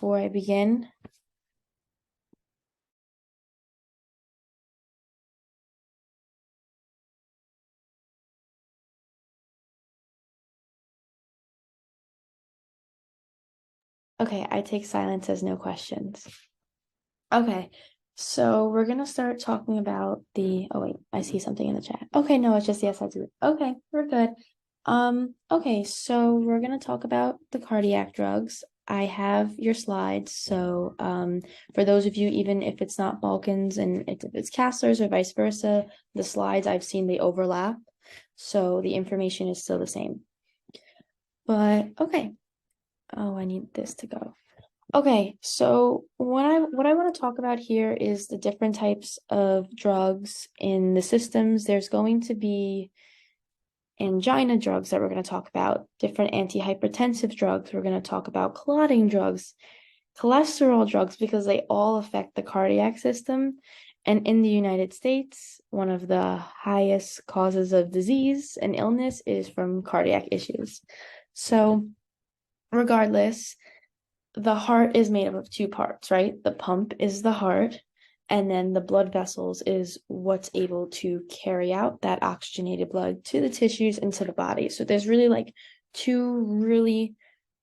before I begin. Okay, I take silence as no questions. Okay, so we're gonna start talking about oh wait, I see something in the chat. Okay, no, it's just yes, I do. Okay, we're good. Okay, so we're gonna talk about the cardiac drugs. I have your slides, so for those of you, even if it's not Balkans and if it's Castlers or vice versa, the slides I've seen they overlap, so the information is still the same. But okay. Oh, I need this to go. Okay, so what I want to talk about here is the different types of drugs in the systems. There's going to be angina drugs that we're going to talk about, different antihypertensive drugs. We're going to talk about clotting drugs, cholesterol drugs, because they all affect the cardiac system. And in the United States, one of the highest causes of disease and illness is from cardiac issues. So regardless, the heart is made up of two parts, right? The pump is the heart, and then the blood vessels is what's able to carry out that oxygenated blood to the tissues and to the body. So there's really like two really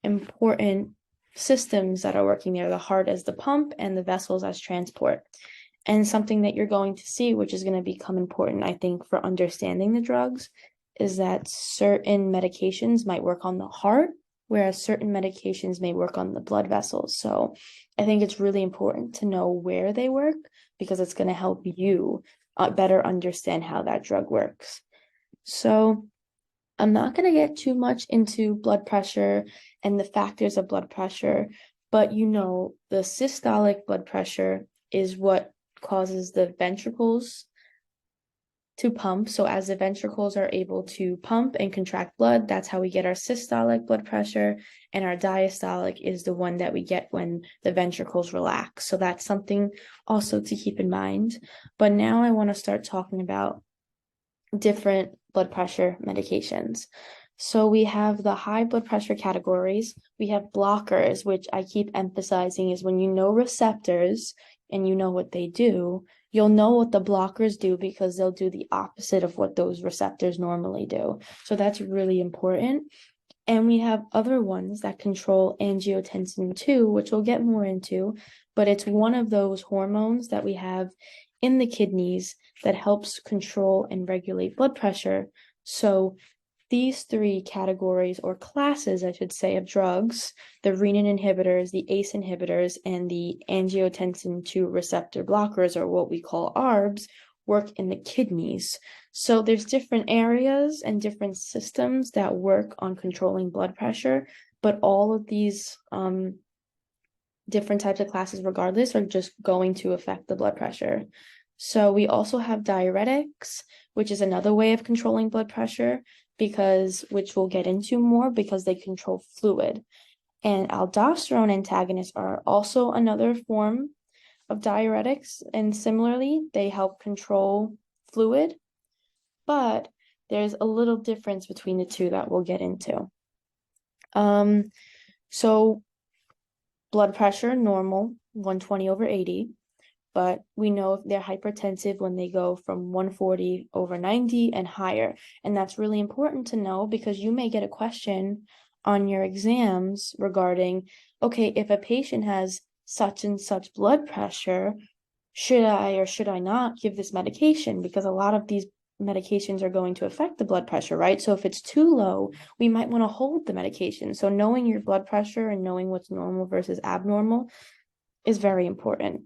important systems that are working there, the heart as the pump and the vessels as transport. And something that you're going to see, which is going to become important, I think, for understanding the drugs, is that certain medications might work on the heart, whereas certain medications may work on the blood vessels. So I think it's really important to know where they work because it's going to help you better understand how that drug works. So I'm not going to get too much into blood pressure and the factors of blood pressure, but the systolic blood pressure is what causes the ventricles to pump. So as the ventricles are able to pump and contract blood, that's how we get our systolic blood pressure. And our diastolic is the one that we get when the ventricles relax. So that's something also to keep in mind. But now I want to start talking about different blood pressure medications. So we have the high blood pressure categories. We have blockers, which I keep emphasizing is when you know receptors and you know what they do, you'll know what the blockers do because they'll do the opposite of what those receptors normally do. So that's really important. And we have other ones that control angiotensin 2, which we'll get more into, but it's one of those hormones that we have in the kidneys that helps control and regulate blood pressure. So these three categories or classes, I should say, of drugs, the renin inhibitors, the ACE inhibitors, and the angiotensin 2 receptor blockers, or what we call ARBs, work in the kidneys. So there's different areas and different systems that work on controlling blood pressure, but all of these different types of classes, regardless, are just going to affect the blood pressure. So we also have diuretics, which is another way of controlling blood pressure, which we'll get into more because they control fluid. And aldosterone antagonists are also another form of diuretics, and similarly, they help control fluid, but there's a little difference between the two that we'll get into. So blood pressure, normal, 120/80. But we know if they're hypertensive when they go from 140/90 and higher. And that's really important to know because you may get a question on your exams regarding, okay, if a patient has such and such blood pressure, should I or should I not give this medication? Because a lot of these medications are going to affect the blood pressure, right? So if it's too low, we might want to hold the medication. So knowing your blood pressure and knowing what's normal versus abnormal is very important.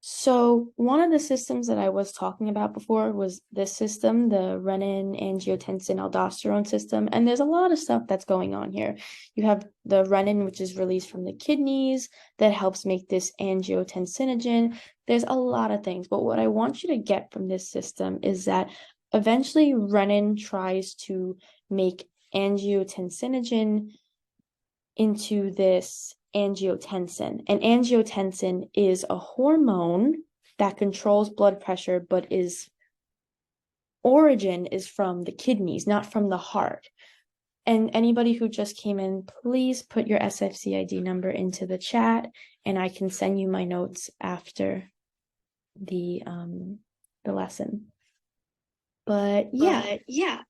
So one of the systems that I was talking about before was this system, the renin, angiotensin, aldosterone system. And there's a lot of stuff that's going on here. You have the renin, which is released from the kidneys that helps make this angiotensinogen. There's a lot of things. But what I want you to get from this system is that eventually renin tries to make angiotensinogen into this angiotensin. And angiotensin is a hormone that controls blood pressure, but its origin is from the kidneys, not from the heart. And anybody who just came in, please put your SFCID number into the chat, and I can send you my notes after the lesson. But yeah.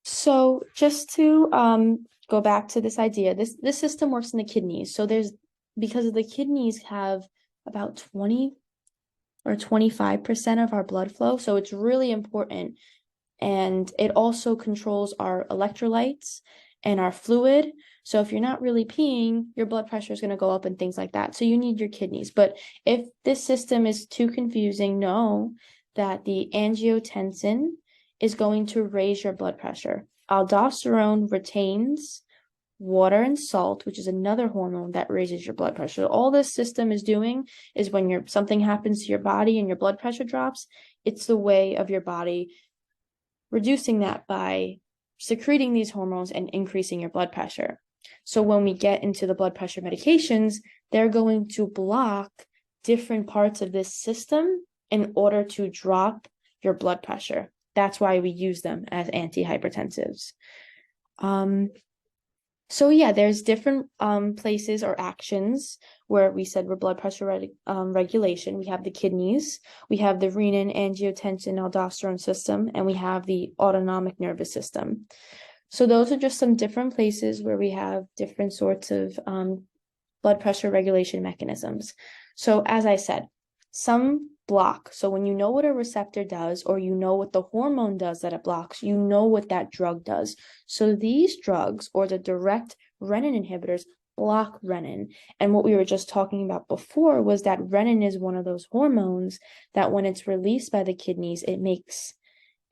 So just to go back to this idea, this system works in the kidneys. So because the kidneys have about 20 or 25% of our blood flow, so it's really important. And it also controls our electrolytes and our fluid. So if you're not really peeing, your blood pressure is going to go up and things like that. So you need your kidneys. But if this system is too confusing, know that the angiotensin is going to raise your blood pressure. Aldosterone retains water and salt, which is another hormone that raises your blood pressure. All this system is doing is when something happens to your body and your blood pressure drops, it's the way of your body reducing that by secreting these hormones and increasing your blood pressure. So when we get into the blood pressure medications, they're going to block different parts of this system in order to drop your blood pressure. That's why we use them as antihypertensives. So yeah, there's different places or actions where we said we're blood pressure regulation. We have the kidneys, we have the renin, angiotensin, aldosterone system, and we have the autonomic nervous system. So those are just some different places where we have different sorts of blood pressure regulation mechanisms. So as I said, some block. So when you know what a receptor does, or you know what the hormone does that it blocks, you know what that drug does. So these drugs, or the direct renin inhibitors, block renin. And what we were just talking about before was that renin is one of those hormones that when it's released by the kidneys, it makes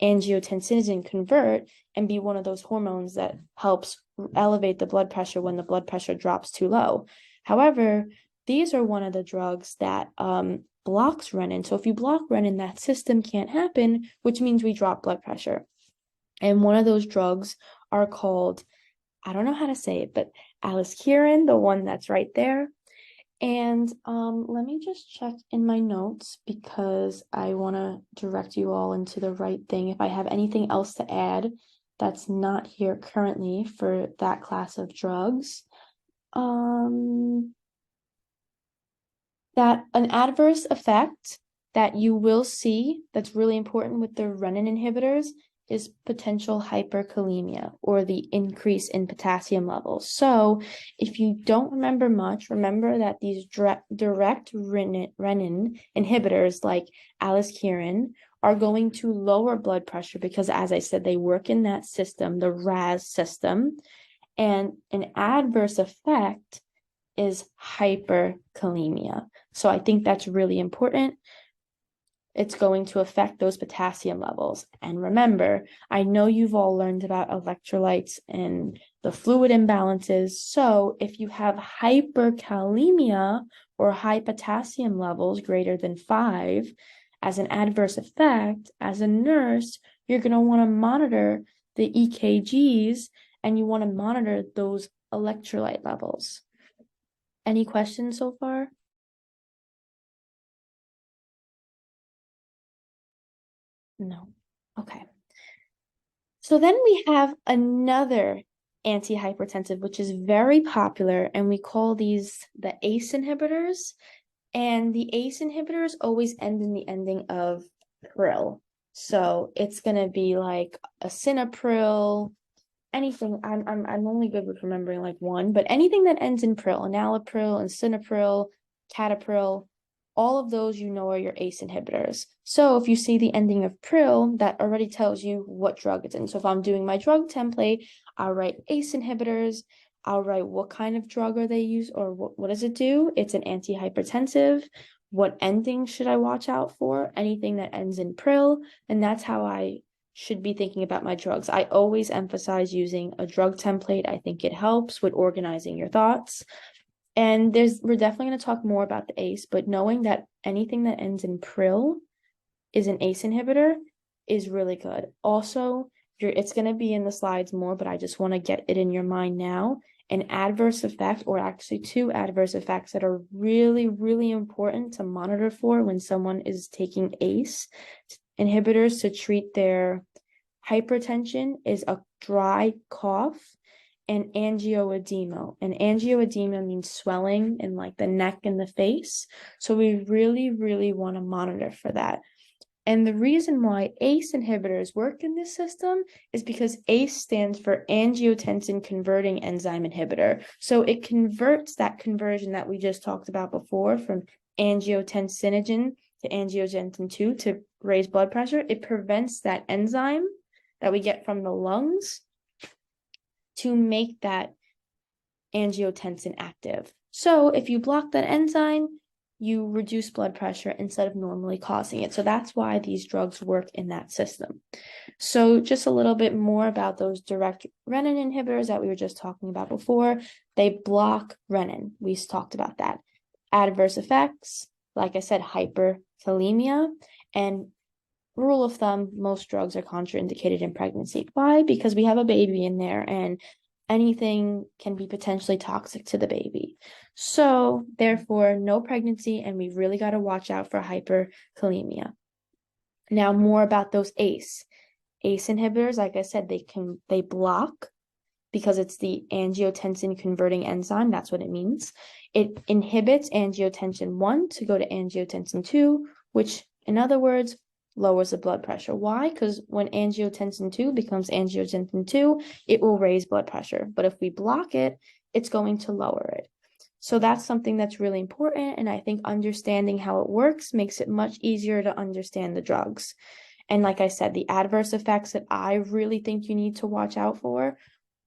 angiotensin convert and be one of those hormones that helps elevate the blood pressure when the blood pressure drops too low. However, these are one of the drugs that blocks renin. So if you block renin, that system can't happen, which means we drop blood pressure. And one of those drugs are called, I don't know how to say it, but aliskiren, the one that's right there. And let me just check in my notes because I want to direct you all into the right thing. If I have anything else to add that's not here currently for that class of drugs. That an adverse effect that you will see that's really important with the renin inhibitors is potential hyperkalemia, or the increase in potassium levels. So if you don't remember much, remember that these direct renin inhibitors like aliskiren are going to lower blood pressure because, as I said, they work in that system, the RAS system, and an adverse effect is hyperkalemia. So I think that's really important. It's going to affect those potassium levels. And remember, I know you've all learned about electrolytes and the fluid imbalances. So if you have hyperkalemia or high potassium levels greater than 5, as an adverse effect, as a nurse, you're going to want to monitor the EKGs and you want to monitor those electrolyte levels. Any questions so far? No. Okay. So then we have another antihypertensive, which is very popular, and we call these the ACE inhibitors. And the ACE inhibitors always end in the ending of pril. So it's gonna be like asinapril, anything. I'm only good with remembering like one, but anything that ends in pril, enalapril, encinapril, catapril, all of those are your ACE inhibitors. So if you see the ending of pril, that already tells you what drug it's in. So if I'm doing my drug template, I'll write ACE inhibitors. I'll write what kind of drug are they used, or what does it do? It's an antihypertensive. What ending should I watch out for? Anything that ends in pril. And that's how I should be thinking about my drugs. I always emphasize using a drug template. I think it helps with organizing your thoughts. And we're definitely going to talk more about the ACE, but knowing that anything that ends in pril is an ACE inhibitor is really good. Also, it's going to be in the slides more, but I just want to get it in your mind now. An adverse effect, or actually 2 adverse effects that are really, really important to monitor for when someone is taking ACE, inhibitors to treat their hypertension is a dry cough and angioedema. And angioedema means swelling in like the neck and the face. So we really, really want to monitor for that. And the reason why ACE inhibitors work in this system is because ACE stands for angiotensin converting enzyme inhibitor. So it converts that conversion that we just talked about before from angiotensinogen to angiotensin 2 to raise blood pressure. It prevents that enzyme that we get from the lungs to make that angiotensin active. So if you block that enzyme, you reduce blood pressure instead of normally causing it. So that's why these drugs work in that system. So just a little bit more about those direct renin inhibitors that we were just talking about before. They block renin. We talked about that. Adverse effects, like I said, hyperkalemia, and rule of thumb, most drugs are contraindicated in pregnancy. Why? Because we have a baby in there and anything can be potentially toxic to the baby. So therefore, no pregnancy, and we really got to watch out for hyperkalemia. Now, more about those ACE. ACE inhibitors, like I said, they block because it's the angiotensin converting enzyme. That's what it means. It inhibits angiotensin 1 to go to angiotensin 2, which in other words, lowers the blood pressure. Why? Because when angiotensin 2 becomes angiotensin 2, it will raise blood pressure. But if we block it, it's going to lower it. So that's something that's really important. And I think understanding how it works makes it much easier to understand the drugs. And like I said, the adverse effects that I really think you need to watch out for,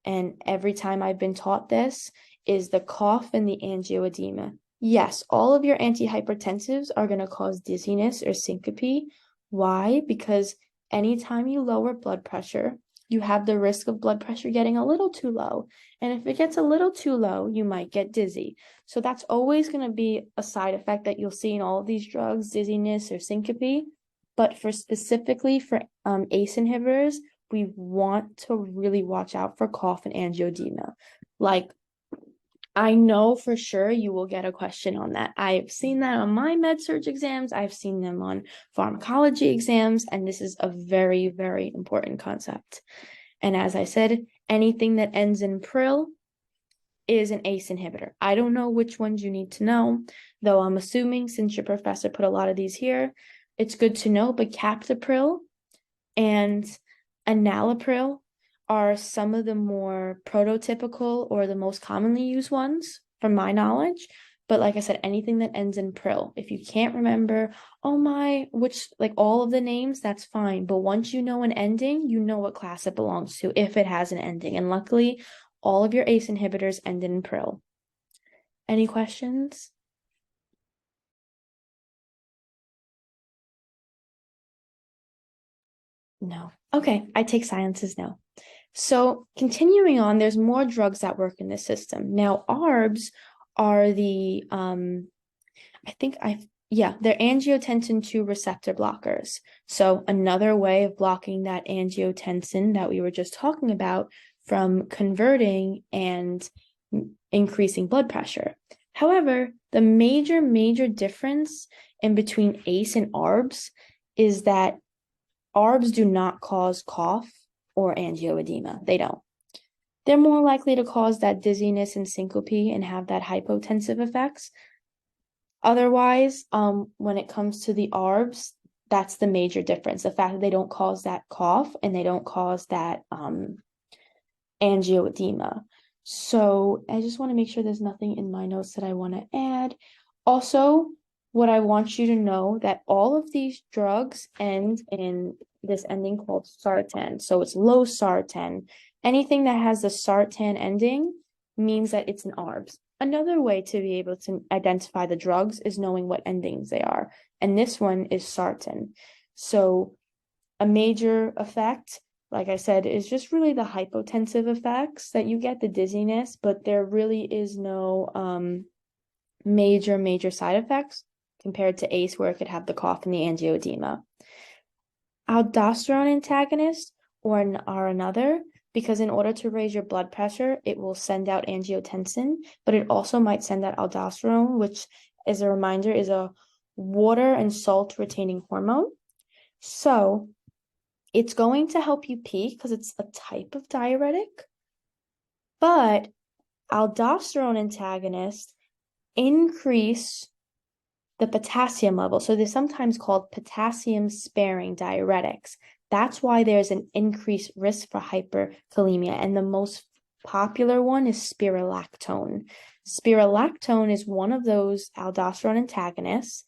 and every time I've been taught this, is the cough and the angioedema. Yes, all of your antihypertensives are going to cause dizziness or syncope. Why? Because anytime you lower blood pressure, you have the risk of blood pressure getting a little too low. And if it gets a little too low, you might get dizzy. So that's always going to be a side effect that you'll see in all of these drugs, dizziness or syncope. But specifically for ACE inhibitors, we want to really watch out for cough and angioedema. Like, I know for sure you will get a question on that. I've seen that on my med surg exams. I've seen them on pharmacology exams, and this is a very, very important concept. And as I said, anything that ends in pril is an ACE inhibitor. I don't know which ones you need to know, though I'm assuming since your professor put a lot of these here, it's good to know, but captopril and enalapril are some of the more prototypical or the most commonly used ones from my knowledge. But like I said, anything that ends in pril, if you can't remember, like all of the names, that's fine. But once you know an ending, you know what class it belongs to if it has an ending. And luckily, all of your ACE inhibitors end in pril. Any questions? No. Okay, I take silence as no. So continuing on, there's more drugs that work in this system. Now, ARBs are they're angiotensin 2 receptor blockers. So another way of blocking that angiotensin that we were just talking about from converting and increasing blood pressure. However, the major difference in between ACE and ARBs is that ARBs do not cause cough or angioedema. They don't. They're more likely to cause that dizziness and syncope and have that hypotensive effects. Otherwise, when it comes to the ARBs, that's the major difference. The fact that they don't cause that cough and they don't cause that angioedema. So I just want to make sure there's nothing in my notes that I want to add. Also, what I want you to know that all of these drugs end in this ending called sartan. So it's low sartan. Anything that has the sartan ending means that it's an ARBs. Another way to be able to identify the drugs is knowing what endings they are. And this one is sartan. So a major effect, like I said, is just really the hypotensive effects that you get, the dizziness, but there really is no major side effects compared to ACE, where it could have the cough and the angioedema. Aldosterone antagonists are another, because in order to raise your blood pressure, it will send out angiotensin, but it also might send out aldosterone, which, as a reminder, is a water and salt retaining hormone. So it's going to help you pee because it's a type of diuretic, but aldosterone antagonists increase the potassium level. So they're sometimes called potassium sparing diuretics. That's why there's an increased risk for hyperkalemia. And the most popular one is spirulactone. Spirulactone is one of those aldosterone antagonists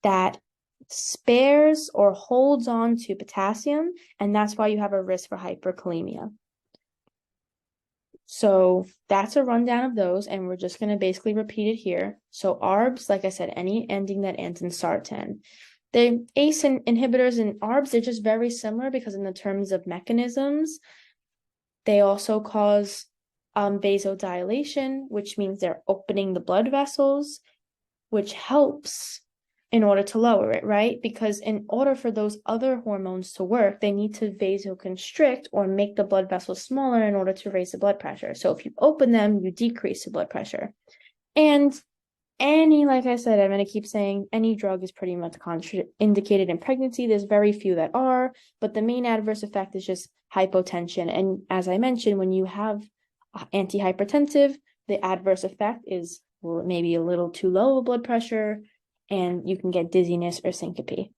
that spares or holds on to potassium, and that's why you have a risk for hyperkalemia. So that's a rundown of those, and we're just going to basically repeat it here. So ARBs, like I said, any ending that ends in sartan. The ACE inhibitors and ARBs, they're just very similar because in the terms of mechanisms, they also cause vasodilation, which means they're opening the blood vessels, which helps in order to lower it, right? Because in order for those other hormones to work, they need to vasoconstrict or make the blood vessels smaller in order to raise the blood pressure. So if you open them, you decrease the blood pressure. And like I said, I'm going to keep saying any drug is pretty much contraindicated in pregnancy. There's very few that are, but the main adverse effect is just hypotension. And as I mentioned, when you have antihypertensive, the adverse effect is maybe a little too low of blood pressure, and you can get dizziness or syncope.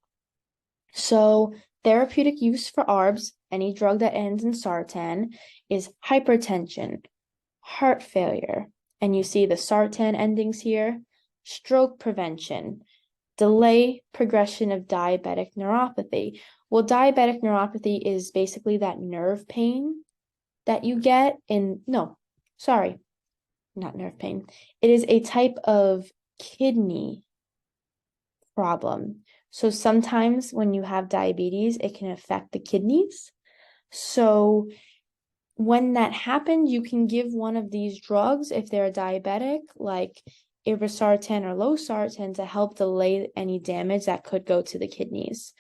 So therapeutic use for ARBs, any drug that ends in sartan, is hypertension, heart failure, and you see the sartan endings here, stroke prevention, delay progression of diabetic neuropathy. Well, diabetic neuropathy is basically that nerve pain that you get not nerve pain. It is a type of kidney problem. So sometimes when you have diabetes, it can affect the kidneys. So when that happens, you can give one of these drugs if they're diabetic, like irbesartan or losartan, to help delay any damage that could go to the kidneys.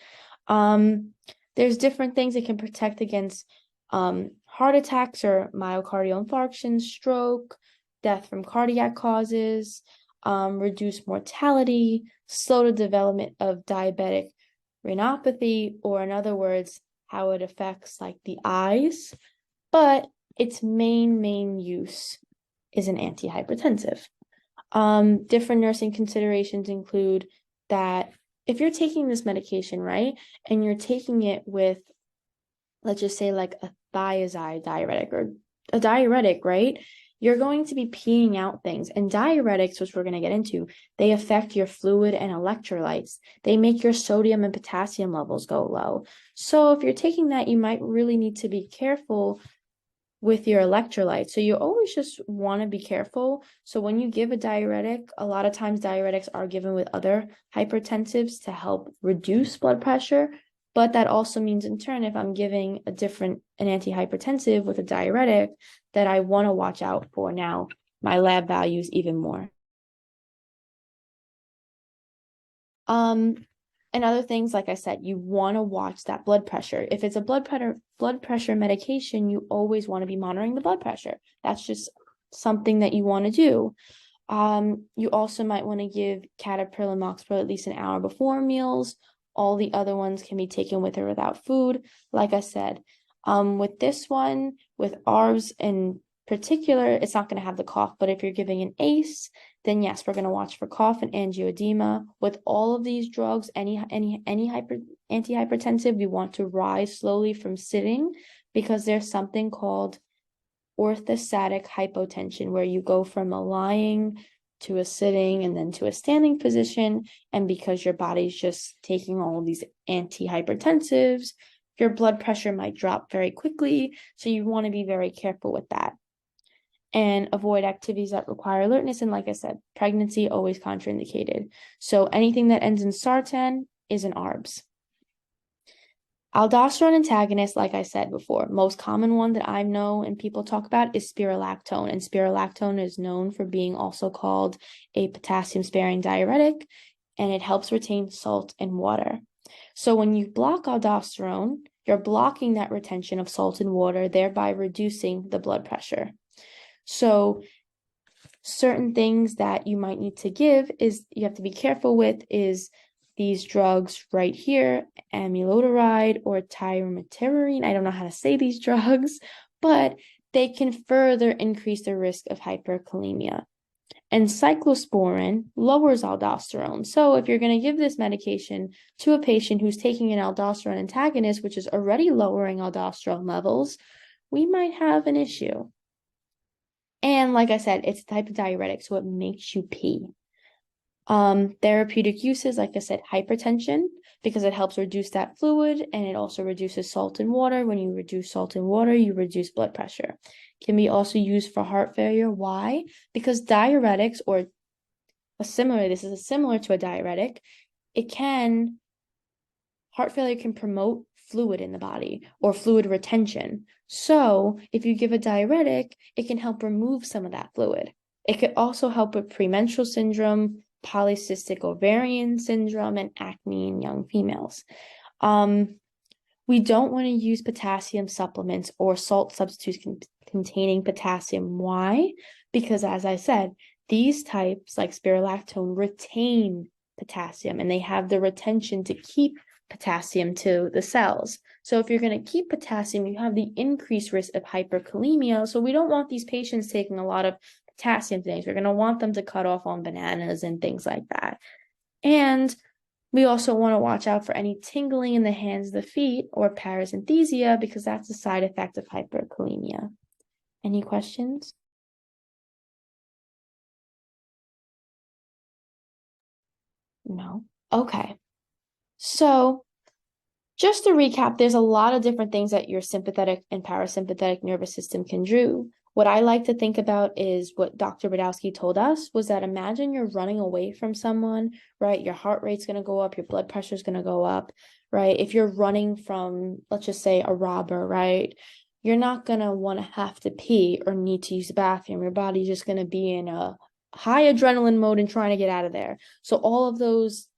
There's different things that can protect against heart attacks or myocardial infarction, stroke, death from cardiac causes, reduce mortality, slow the development of diabetic retinopathy, or in other words, how it affects like the eyes. But its main use is an antihypertensive. Different nursing considerations include that if you're taking this medication, right, and you're taking it with, let's just say, like a thiazide diuretic or a diuretic, right, you're going to be peeing out things. And diuretics, which we're going to get into, they affect your fluid and electrolytes. They make your sodium and potassium levels go low. So if you're taking that, you might really need to be careful with your electrolytes. So you always just want to be careful. So when you give a diuretic, a lot of times diuretics are given with other hypertensives to help reduce blood pressure. But that also means in turn, if I'm giving an antihypertensive with a diuretic, that I want to watch out for now my lab values even more. And other things, like I said, you want to watch that blood pressure. If it's a blood pressure medication, you always want to be monitoring the blood pressure. That's just something that you want to do. You also might want to give Caterpillar and Moxpril at least an hour before meals. All the other ones can be taken with or without food. Like I said, with this one, with ARBs in particular, it's not going to have the cough, but if you're giving an ACE, then yes, we're going to watch for cough and angioedema. With all of these drugs, any antihypertensive, we want to rise slowly from sitting because there's something called orthostatic hypotension, where you go from a lying to a sitting and then to a standing position. And because your body's just taking all of these antihypertensives, your blood pressure might drop very quickly. So you want to be very careful with that and avoid activities that require alertness. And like I said, pregnancy always contraindicated. So anything that ends in sartan is an ARBs. Aldosterone antagonists, like I said before, most common one that I know and people talk about is spirulactone. And spirulactone is known for being also called a potassium-sparing diuretic, and it helps retain salt and water. So when you block aldosterone, you're blocking that retention of salt and water, thereby reducing the blood pressure. So certain things that you might need to give is you have to be careful with is these drugs right here, amyloidoide or tyrameterine. I don't know how to say these drugs, but they can further increase the risk of hyperkalemia. And cyclosporin lowers aldosterone. So if you're going to give this medication to a patient who's taking an aldosterone antagonist, which is already lowering aldosterone levels, we might have an issue. And like I said, it's a type of diuretic, so it makes you pee. Therapeutic uses, like I said, hypertension, because it helps reduce that fluid, and it also reduces salt in water. When you reduce salt in water, you reduce blood pressure. Can be also used for heart failure. Why? Because diuretics, or this is similar to a diuretic, heart failure can promote fluid in the body or fluid retention. So if you give a diuretic, it can help remove some of that fluid. It could also help with premenstrual syndrome, polycystic ovarian syndrome, and acne in young females. We don't want to use potassium supplements or salt substitutes containing potassium. Why? Because as I said, these types like spirulactone retain potassium, and they have the retention to keep potassium to the cells. So if you're going to keep potassium, you have the increased risk of hyperkalemia. So we don't want these patients taking a lot of potassium things. We're going to want them to cut off on bananas and things like that. And we also want to watch out for any tingling in the hands, the feet, or parasynesthesia, because that's a side effect of hyperkalemia. Any questions? No? Okay. So just to recap, there's a lot of different things that your sympathetic and parasympathetic nervous system can do. What I like to think about is what Dr. Badowski told us was that imagine you're running away from someone, right? Your heart rate's going to go up, your blood pressure is going to go up, right? If you're running from, let's just say, a robber, right? You're not going to want to have to pee or need to use the bathroom. Your body's just going to be in a high adrenaline mode and trying to get out of there. So all of those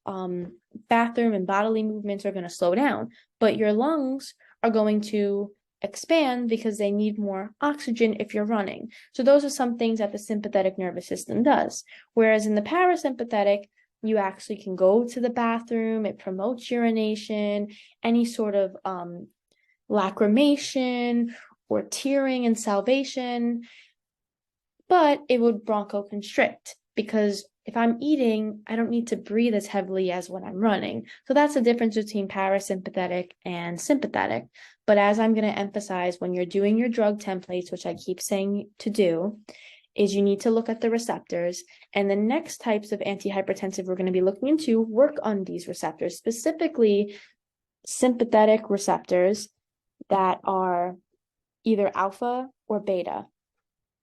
bathroom and bodily movements are going to slow down, but your lungs are going to expand because they need more oxygen if you're running. So those are some things that the sympathetic nervous system does. Whereas in the parasympathetic, you actually can go to the bathroom, it promotes urination, any sort of lacrimation or tearing and salivation, but it would bronchoconstrict because if I'm eating, I don't need to breathe as heavily as when I'm running. So that's the difference between parasympathetic and sympathetic. But as I'm going to emphasize, when you're doing your drug templates, which I keep saying to do, is you need to look at the receptors. And the next types of antihypertensive we're going to be looking into work on these receptors, specifically sympathetic receptors that are either alpha or beta.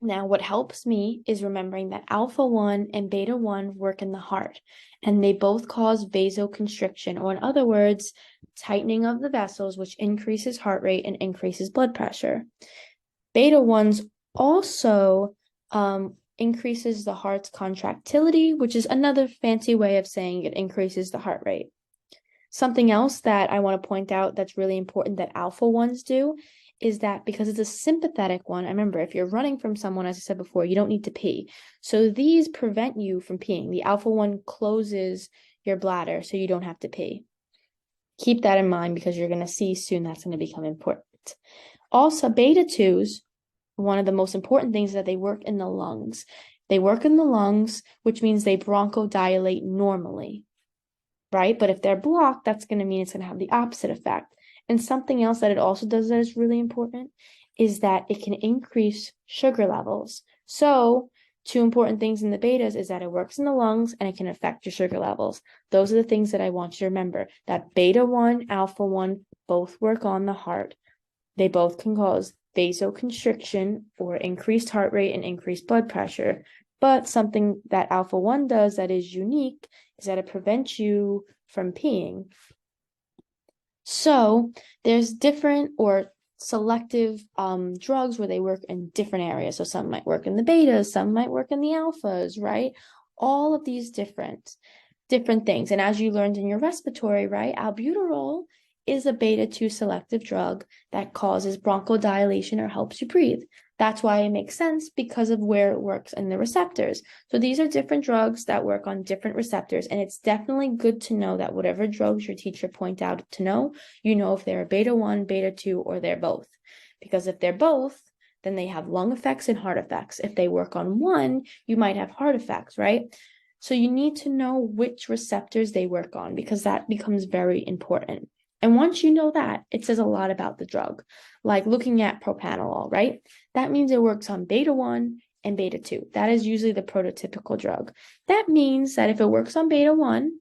Now, what helps me is remembering that alpha 1 and beta 1 work in the heart, and they both cause vasoconstriction, or in other words, tightening of the vessels, which increases heart rate and increases blood pressure. Beta 1s also increases the heart's contractility, which is another fancy way of saying it increases the heart rate. Something else that I want to point out that's really important that alpha 1s do is that because it's a sympathetic one, remember, if you're running from someone, as I said before, you don't need to pee. So these prevent you from peeing. The alpha 1 closes your bladder so you don't have to pee. Keep that in mind because you're going to see soon that's going to become important. Also, beta 2s, one of the most important things is that they work in the lungs. They work in the lungs, which means they bronchodilate normally, right? But if they're blocked, that's going to mean it's going to have the opposite effect. And something else that it also does that is really important is that it can increase sugar levels. So two important things in the betas is that it works in the lungs and it can affect your sugar levels. Those are the things that I want you to remember, that beta 1, alpha 1, both work on the heart. They both can cause vasoconstriction or increased heart rate and increased blood pressure. But something that alpha 1 does that is unique is that it prevents you from peeing. So there's different or selective drugs where they work in different areas. So some might work in the betas, some might work in the alphas, right? All of these different things. And as you learned in your respiratory, right, albuterol is a beta 2 selective drug that causes bronchodilation or helps you breathe. That's why it makes sense because of where it works in the receptors. So these are different drugs that work on different receptors, and it's definitely good to know that whatever drugs your teacher point out to know, you know if they're beta 1, beta 2, or they're both. Because if they're both, then they have lung effects and heart effects. If they work on one, you might have heart effects, right? So you need to know which receptors they work on because that becomes very important. And once you know that, it says a lot about the drug. Like looking at propranolol, right? That means it works on beta 1 and beta 2. That is usually the prototypical drug. That means that if it works on beta 1,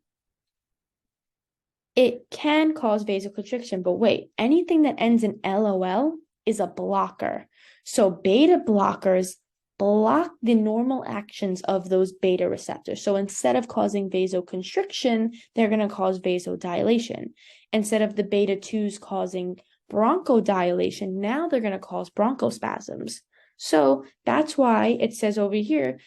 it can cause vasoconstriction. But wait, anything that ends in LOL is a blocker. So beta blockers block the normal actions of those beta receptors. So instead of causing vasoconstriction, they're going to cause vasodilation. Instead of the beta 2s causing bronchodilation, now they're going to cause bronchospasms. So that's why it says over here,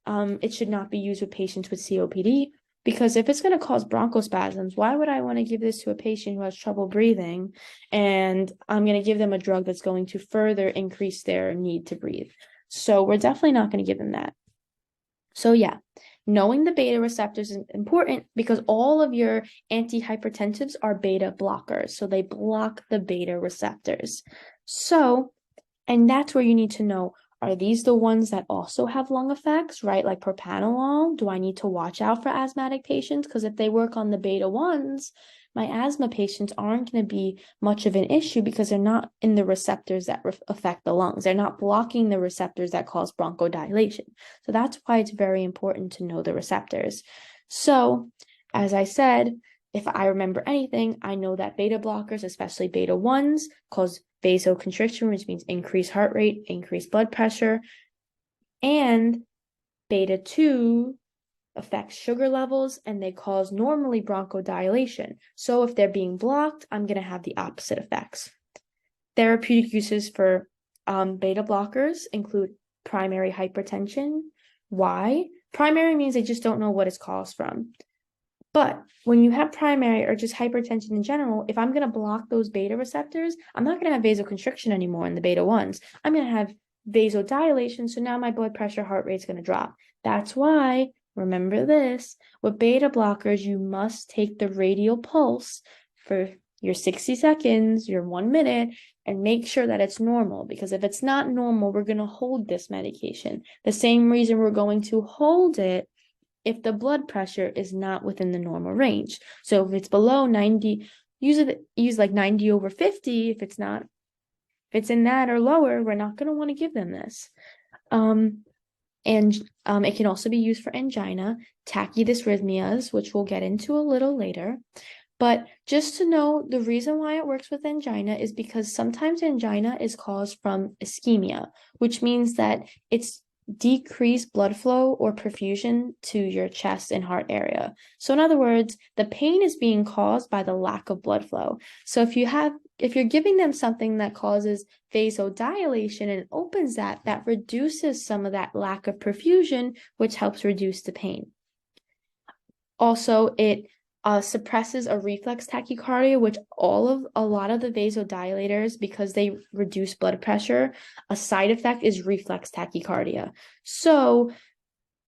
it should not be used with patients with COPD, because if it's going to cause bronchospasms, why would I want to give this to a patient who has trouble breathing and I'm going to give them a drug that's going to further increase their need to breathe? So we're definitely not going to give them that. So yeah, knowing the beta receptors is important because all of your antihypertensives are beta blockers. So they block the beta receptors. So, and that's where you need to know, are these the ones that also have lung effects, right? Like propranolol, do I need to watch out for asthmatic patients? Because if they work on the beta ones, my asthma patients aren't going to be much of an issue because they're not in the receptors that affect the lungs. They're not blocking the receptors that cause bronchodilation. So that's why it's very important to know the receptors. So, as I said, if I remember anything, I know that beta blockers, especially beta 1s, cause vasoconstriction, which means increased heart rate, increased blood pressure, and beta 2 affects sugar levels and they cause normally bronchodilation. So if they're being blocked, I'm going to have the opposite effects. Therapeutic uses for beta blockers include primary hypertension. Why? Primary means they just don't know what it's caused from. But when you have primary or just hypertension in general, if I'm going to block those beta receptors, I'm not going to have vasoconstriction anymore in the beta 1s. I'm going to have vasodilation. So now my blood pressure, heart rate is going to drop. That's why, remember this, with beta blockers, you must take the radial pulse for your 60 seconds, your 1 minute, and make sure that it's normal. Because if it's not normal, we're going to hold this medication. The same reason we're going to hold it if the blood pressure is not within the normal range. So if it's below 90, use like 90/50. If it's in that or lower, we're not going to want to give them this. And it can also be used for angina, tachydysrhythmias, which we'll get into a little later. But just to know, the reason why it works with angina is because sometimes angina is caused from ischemia, which means that it's decreased blood flow or perfusion to your chest and heart area. So in other words, the pain is being caused by the lack of blood flow. So if you're giving them something that causes vasodilation and opens that reduces some of that lack of perfusion, which helps reduce the pain. Also, it suppresses a reflex tachycardia, which a lot of the vasodilators, because they reduce blood pressure, a side effect is reflex tachycardia. So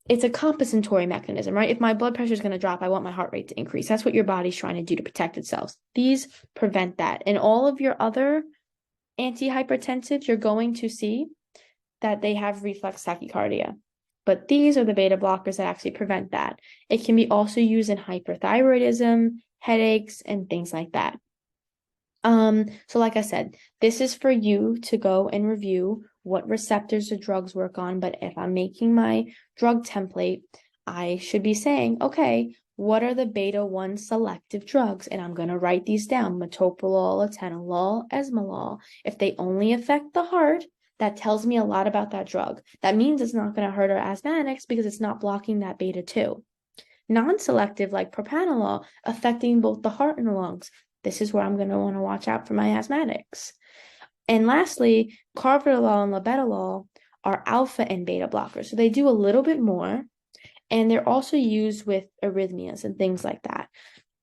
it's a compensatory mechanism, right? If my blood pressure is going to drop, I want my heart rate to increase. That's what your body's trying to do to protect itself. These prevent that. And all of your other antihypertensives, you're going to see that they have reflex tachycardia. But these are the beta blockers that actually prevent that. It can be also used in hyperthyroidism, headaches, and things like that. So like I said, this is for you to go and review what receptors the drugs work on. But if I'm making my drug template, I should be saying, okay, what are the beta 1 selective drugs? And I'm going to write these down: metoprolol, atenolol, esmolol. If they only affect the heart, that tells me a lot about that drug. That means it's not going to hurt our asthmatics because it's not blocking that beta 2. Non-selective, like propranolol, affecting both the heart and the lungs. This is where I'm going to want to watch out for my asthmatics. And lastly, carvedilol and labetalol are alpha and beta blockers. So they do a little bit more, and they're also used with arrhythmias and things like that.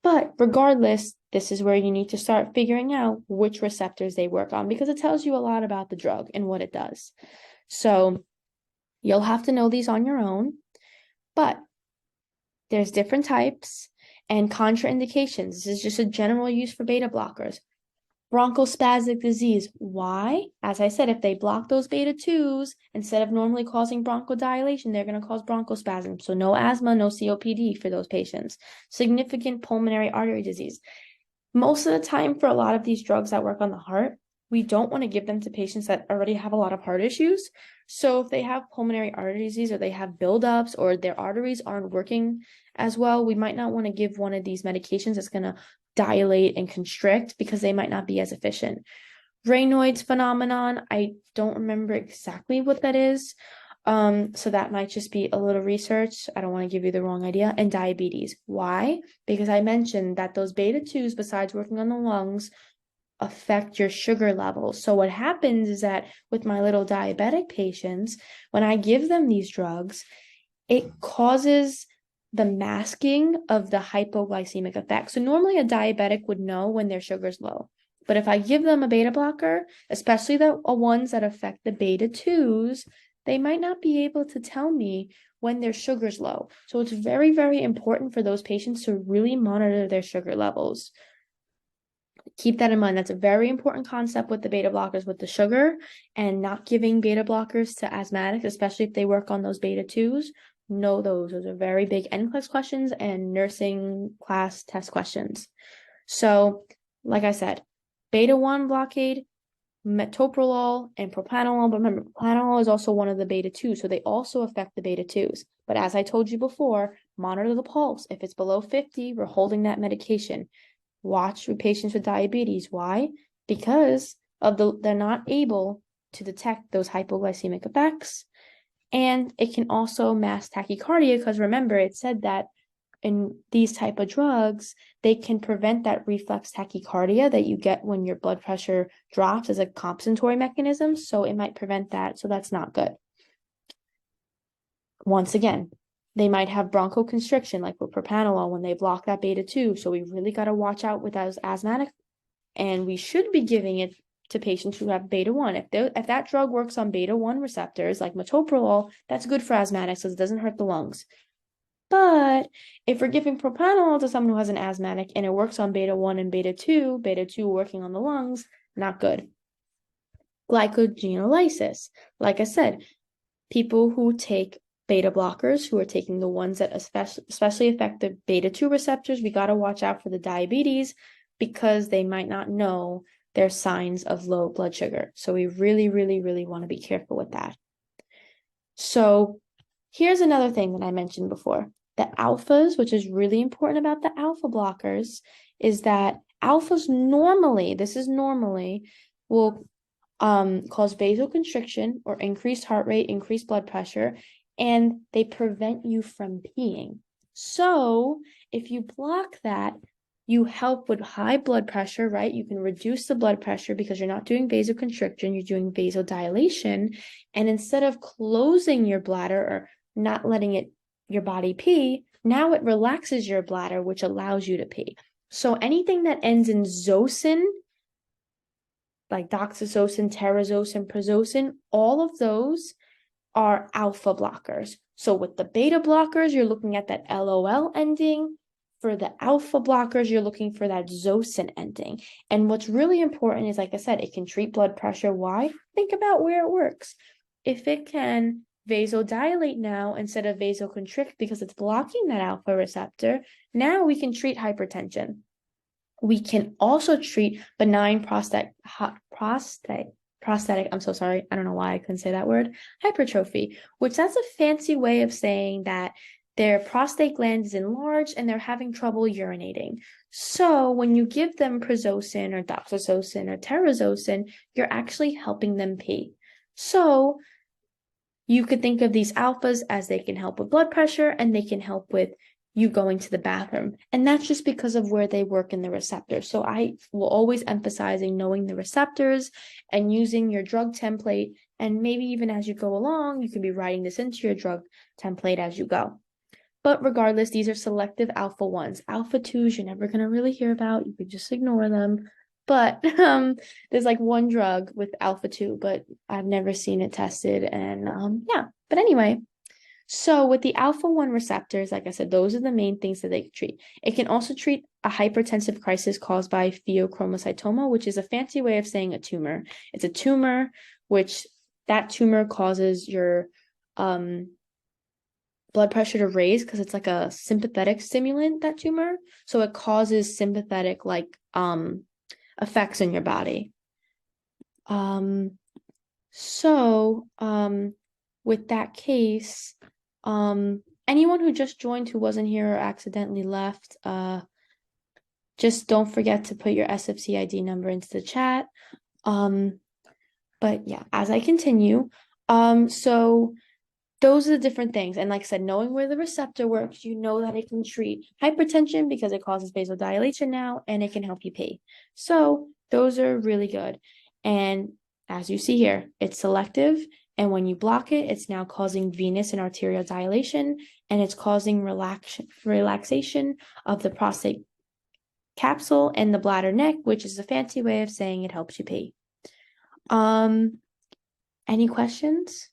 But regardless, this is where you need to start figuring out which receptors they work on because it tells you a lot about the drug and what it does. So you'll have to know these on your own, but there's different types and contraindications. This is just a general use for beta blockers. Bronchospastic disease. Why? As I said, if they block those beta 2s, instead of normally causing bronchodilation, they're going to cause bronchospasm. So no asthma, no COPD for those patients. Significant pulmonary artery disease. Most of the time, for a lot of these drugs that work on the heart, we don't want to give them to patients that already have a lot of heart issues. So if they have pulmonary artery disease or they have buildups or their arteries aren't working as well, we might not want to give one of these medications that's going to dilate and constrict because they might not be as efficient. Raynaud's phenomenon, I don't remember exactly what that is. So that might just be a little research. I don't want to give you the wrong idea. And diabetes. Why? Because I mentioned that those beta 2s, besides working on the lungs, affect your sugar levels. So what happens is that with my little diabetic patients, when I give them these drugs, it causes the masking of the hypoglycemic effect. So normally a diabetic would know when their sugar's low. But if I give them a beta blocker, especially the ones that affect the beta 2s, they might not be able to tell me when their sugar's low. So it's very, very important for those patients to really monitor their sugar levels. Keep that in mind. That's a very important concept with the beta blockers, with the sugar, and not giving beta blockers to asthmatics, especially if they work on those beta 2s. Know those. Those are very big NCLEX questions and nursing class test questions. So, like I said, beta 1 blockade, metoprolol, and propranolol. But remember, propranolol is also one of the beta 2s, so they also affect the beta 2s. But as I told you before, monitor the pulse. If it's below 50, we're holding that medication. Watch with patients with diabetes. Why? Because they're not able to detect those hypoglycemic effects. And it can also mask tachycardia because remember, it said that in these type of drugs, they can prevent that reflex tachycardia that you get when your blood pressure drops as a compensatory mechanism. So it might prevent that. So that's not good. Once again, they might have bronchoconstriction, like with propranolol when they block that beta 2. So we really got to watch out with those asthmatic, and we should be giving it to patients who have beta 1. If that drug works on beta 1 receptors, like metoprolol, that's good for asthmatics because it doesn't hurt the lungs. But if we're giving propranolol to someone who has an asthmatic and it works on beta 1 and beta 2 working on the lungs, not good. Glycogenolysis. Like I said, people who take beta blockers, who are taking the ones that especially affect the beta 2 receptors, we got to watch out for the diabetes because they might not know their signs of low blood sugar. So we really, really, really want to be careful with that. So here's another thing that I mentioned before. The alphas, which is really important about the alpha blockers, is that alphas normally will cause vasoconstriction or increased heart rate, increased blood pressure, and they prevent you from peeing. So if you block that, you help with high blood pressure, right? You can reduce the blood pressure because you're not doing vasoconstriction, you're doing vasodilation. And instead of closing your bladder or not letting your body pee, now it relaxes your bladder, which allows you to pee. So anything that ends in zosyn, like doxazosine, terazosin, prazosin, all of those are alpha blockers. So with the beta blockers, you're looking at that LOL ending. For the alpha blockers, you're looking for that zosin ending. And what's really important is, like I said, it can treat blood pressure. Why? Think about where it works. If it can vasodilate now instead of vasoconstrict because it's blocking that alpha receptor, now we can treat hypertension. We can also treat benign prostatic, I'm so sorry, I don't know why I couldn't say that word, hypertrophy, which that's a fancy way of saying that their prostate gland is enlarged and they're having trouble urinating. So when you give them prazosin or doxazosine or terazosin, you're actually helping them pee. So you could think of these alphas as they can help with blood pressure and they can help with you going to the bathroom. And that's just because of where they work in the receptors. So I will always emphasizing knowing the receptors and using your drug template. And maybe even as you go along, you can be writing this into your drug template as you go. But regardless, these are selective alpha 1s. Alpha 2s, you're never going to really hear about. You could just ignore them. But there's like one drug with alpha 2, but I've never seen it tested. And yeah, but anyway. So with the alpha 1 receptors, like I said, those are the main things that they can treat. It can also treat a hypertensive crisis caused by pheochromocytoma, which is a fancy way of saying a tumor. It's a tumor, which that tumor causes your blood pressure to raise because it's like a sympathetic stimulant, that tumor. So it causes sympathetic effects in your body. With that case, anyone who just joined who wasn't here or accidentally left, just don't forget to put your SFC ID number into the chat. But yeah, as I continue, so those are the different things. And like I said, knowing where the receptor works, you know that it can treat hypertension because it causes vasodilation now, and it can help you pee. So those are really good. And as you see here, it's selective. And when you block it, it's now causing venous and arterial dilation, and it's causing relaxation of the prostate capsule and the bladder neck, which is a fancy way of saying it helps you pee. Any questions?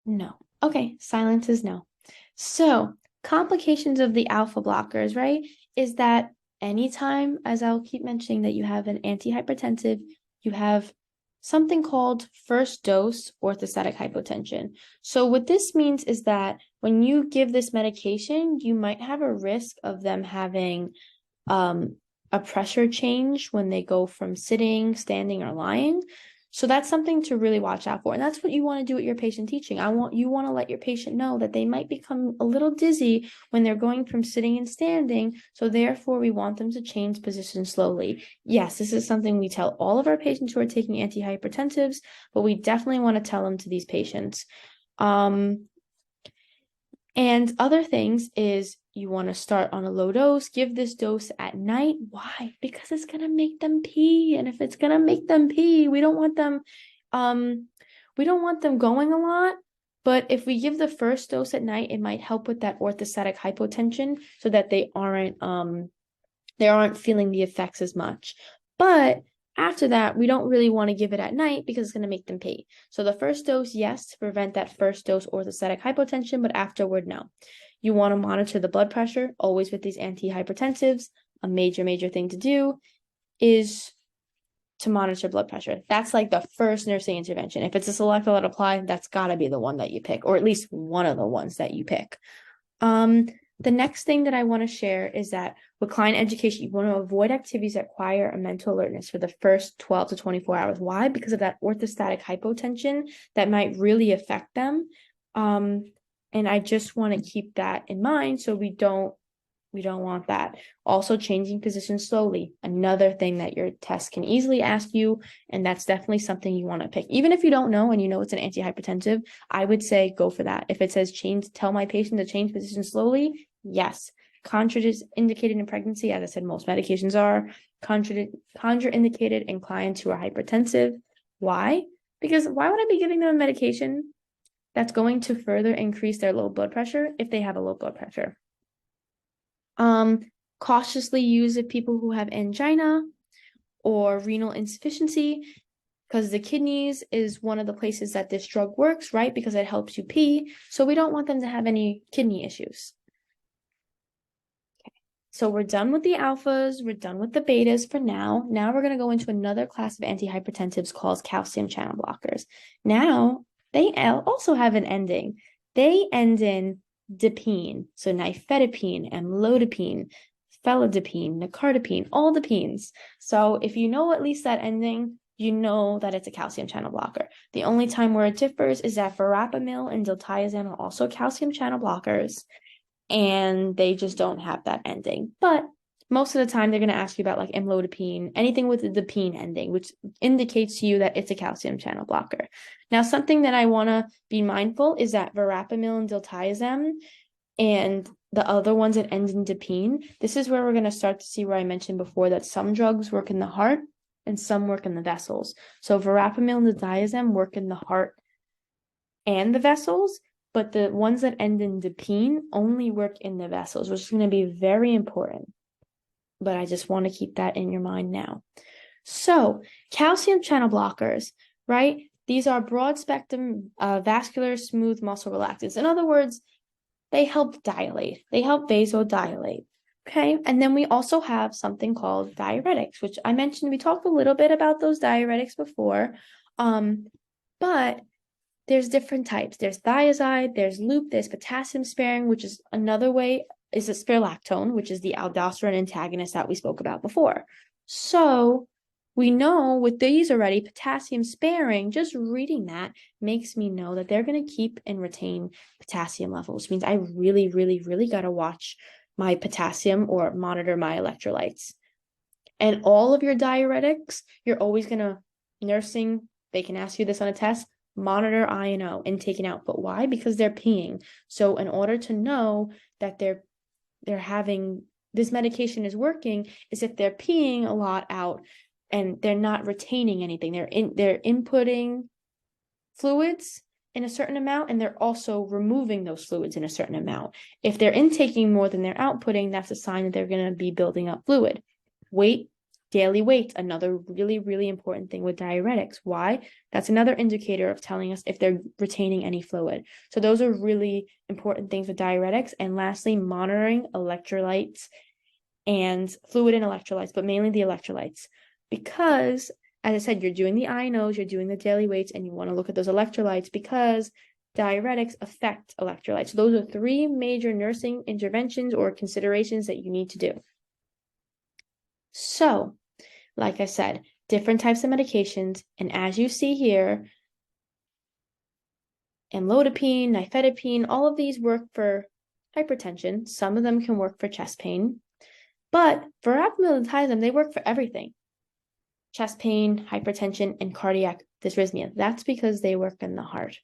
No. Okay, silence is no. So, complications of the alpha blockers, right, is that anytime, as I'll keep mentioning, that you have an antihypertensive, you have something called first dose orthostatic hypotension. So what this means is that when you give this medication, you might have a risk of them having a pressure change when they go from sitting, standing, or lying. So that's something to really watch out for. And that's what you want to do with your patient teaching. You want to let your patient know that they might become a little dizzy when they're going from sitting and standing. So therefore, we want them to change position slowly. Yes, this is something we tell all of our patients who are taking antihypertensives, but we definitely want to tell them to these patients. And other things is you want to start on a low dose, give this dose at night. Why? Because it's going to make them pee. And if it's going to make them pee, we don't want them going a lot. But if we give the first dose at night, it might help with that orthostatic hypotension so that they aren't feeling the effects as much. But after that, we don't really want to give it at night because it's going to make them pee. So the first dose, yes, to prevent that first dose orthostatic hypotension, but afterward, no. You want to monitor the blood pressure, always with these antihypertensives. A major thing to do is to monitor blood pressure. That's like the first nursing intervention. If it's a select let apply, that's got to be the one that you pick, or at least one of the ones that you pick. The next thing that I want to share is that with client education, you want to avoid activities that require a mental alertness for the first 12 to 24 hours. Why? Because of that orthostatic hypotension that might really affect them. And I just want to keep that in mind so we don't want that. Also, changing position slowly. Another thing that your test can easily ask you, and that's definitely something you want to pick. Even if you don't know and you know it's an antihypertensive, I would say go for that. If it says tell my patient to change position slowly, yes. Contraindicated in pregnancy, as I said, most medications are contraindicated in clients who are hypertensive. Why? Because why would I be giving them a medication that's going to further increase their low blood pressure if they have a low blood pressure? Cautiously use if people who have angina or renal insufficiency, because the kidneys is one of the places that this drug works, right? Because it helps you pee. So we don't want them to have any kidney issues. Okay. So we're done with the alphas. We're done with the betas for now. Now we're going to go into another class of antihypertensives called calcium channel blockers. Now they also have an ending. They end in dipene, so nifedipine, amlodipine, felidipine, nicardipine, all the penes. So if you know at least that ending, you know that it's a calcium channel blocker. The only time where it differs is that verapamil and diltiazem are also calcium channel blockers, and they just don't have that ending. But most of the time, they're going to ask you about like amlodipine, anything with the dipene ending, which indicates to you that it's a calcium channel blocker. Now, something that I want to be mindful is that verapamil and diltiazem and the other ones that end in dipene, this is where we're going to start to see where I mentioned before that some drugs work in the heart and some work in the vessels. So verapamil and diazem work in the heart and the vessels, but the ones that end in dipene only work in the vessels, which is going to be very important. But I just want to keep that in your mind now. So calcium channel blockers, right? These are broad spectrum vascular smooth muscle relaxants. In other words, they help dilate. They help vasodilate. Okay. And then we also have something called diuretics, which I mentioned. We talked a little bit about those diuretics before. But there's different types. There's thiazide, there's loop, there's potassium sparing, which is another way, is a spironolactone, which is the aldosterone antagonist that we spoke about before. So we know with these already, potassium sparing, just reading that makes me know that they're going to keep and retain potassium levels, which means I really, really, really got to watch my potassium or monitor my electrolytes. And all of your diuretics, you're always going to, nursing, they can ask you this on a test, monitor I&O, intake and output. Why? Because they're peeing. So in order to know that they're having this medication is working, is if they're peeing a lot out and they're not retaining anything. They're inputting fluids in a certain amount, and they're also removing those fluids in a certain amount. If they're intaking more than they're outputting, that's a sign that they're going to be building up fluid. Weight, daily weight, another really, really important thing with diuretics. Why? That's another indicator of telling us if they're retaining any fluid. So those are really important things with diuretics. And lastly, monitoring electrolytes and fluid and electrolytes, but mainly the electrolytes. Because, as I said, you're doing the I&Os, you're doing the daily weights, and you want to look at those electrolytes because diuretics affect electrolytes. So those are 3 major nursing interventions or considerations that you need to do. So, like I said, different types of medications, and as you see here, amlodipine, nifedipine, all of these work for hypertension. Some of them can work for chest pain, but verapamil and thiazide, they work for everything. Chest pain, hypertension, and cardiac dysrhythmia. That's because they work in the heart.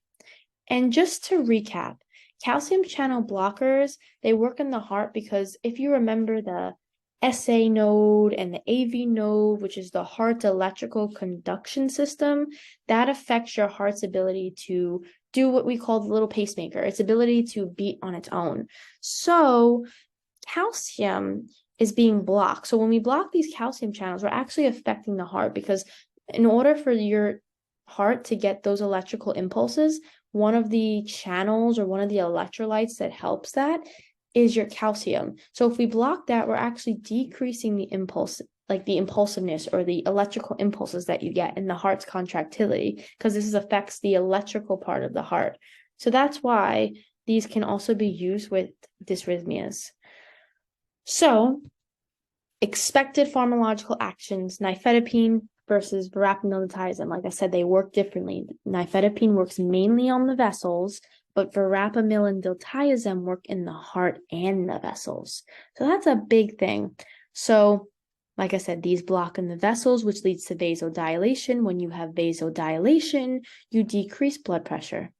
And just to recap, calcium channel blockers, they work in the heart because if you remember the SA node and the AV node, which is the heart's electrical conduction system, that affects your heart's ability to do what we call the little pacemaker, its ability to beat on its own. So calcium is being blocked. So when we block these calcium channels, we're actually affecting the heart because in order for your heart to get those electrical impulses, one of the channels or one of the electrolytes that helps that is your calcium. So if we block that, we're actually decreasing the impulse, like the impulsiveness or the electrical impulses that you get in the heart's contractility, because this affects the electrical part of the heart. So that's why these can also be used with dysrhythmias. So expected pharmacological actions, nifedipine versus verapamil and thiazide. Like I said, they work differently. Nifedipine works mainly on the vessels, but verapamil and diltiazem work in the heart and the vessels. So that's a big thing. So, like I said, these block in the vessels, which leads to vasodilation. When you have vasodilation, you decrease blood pressure.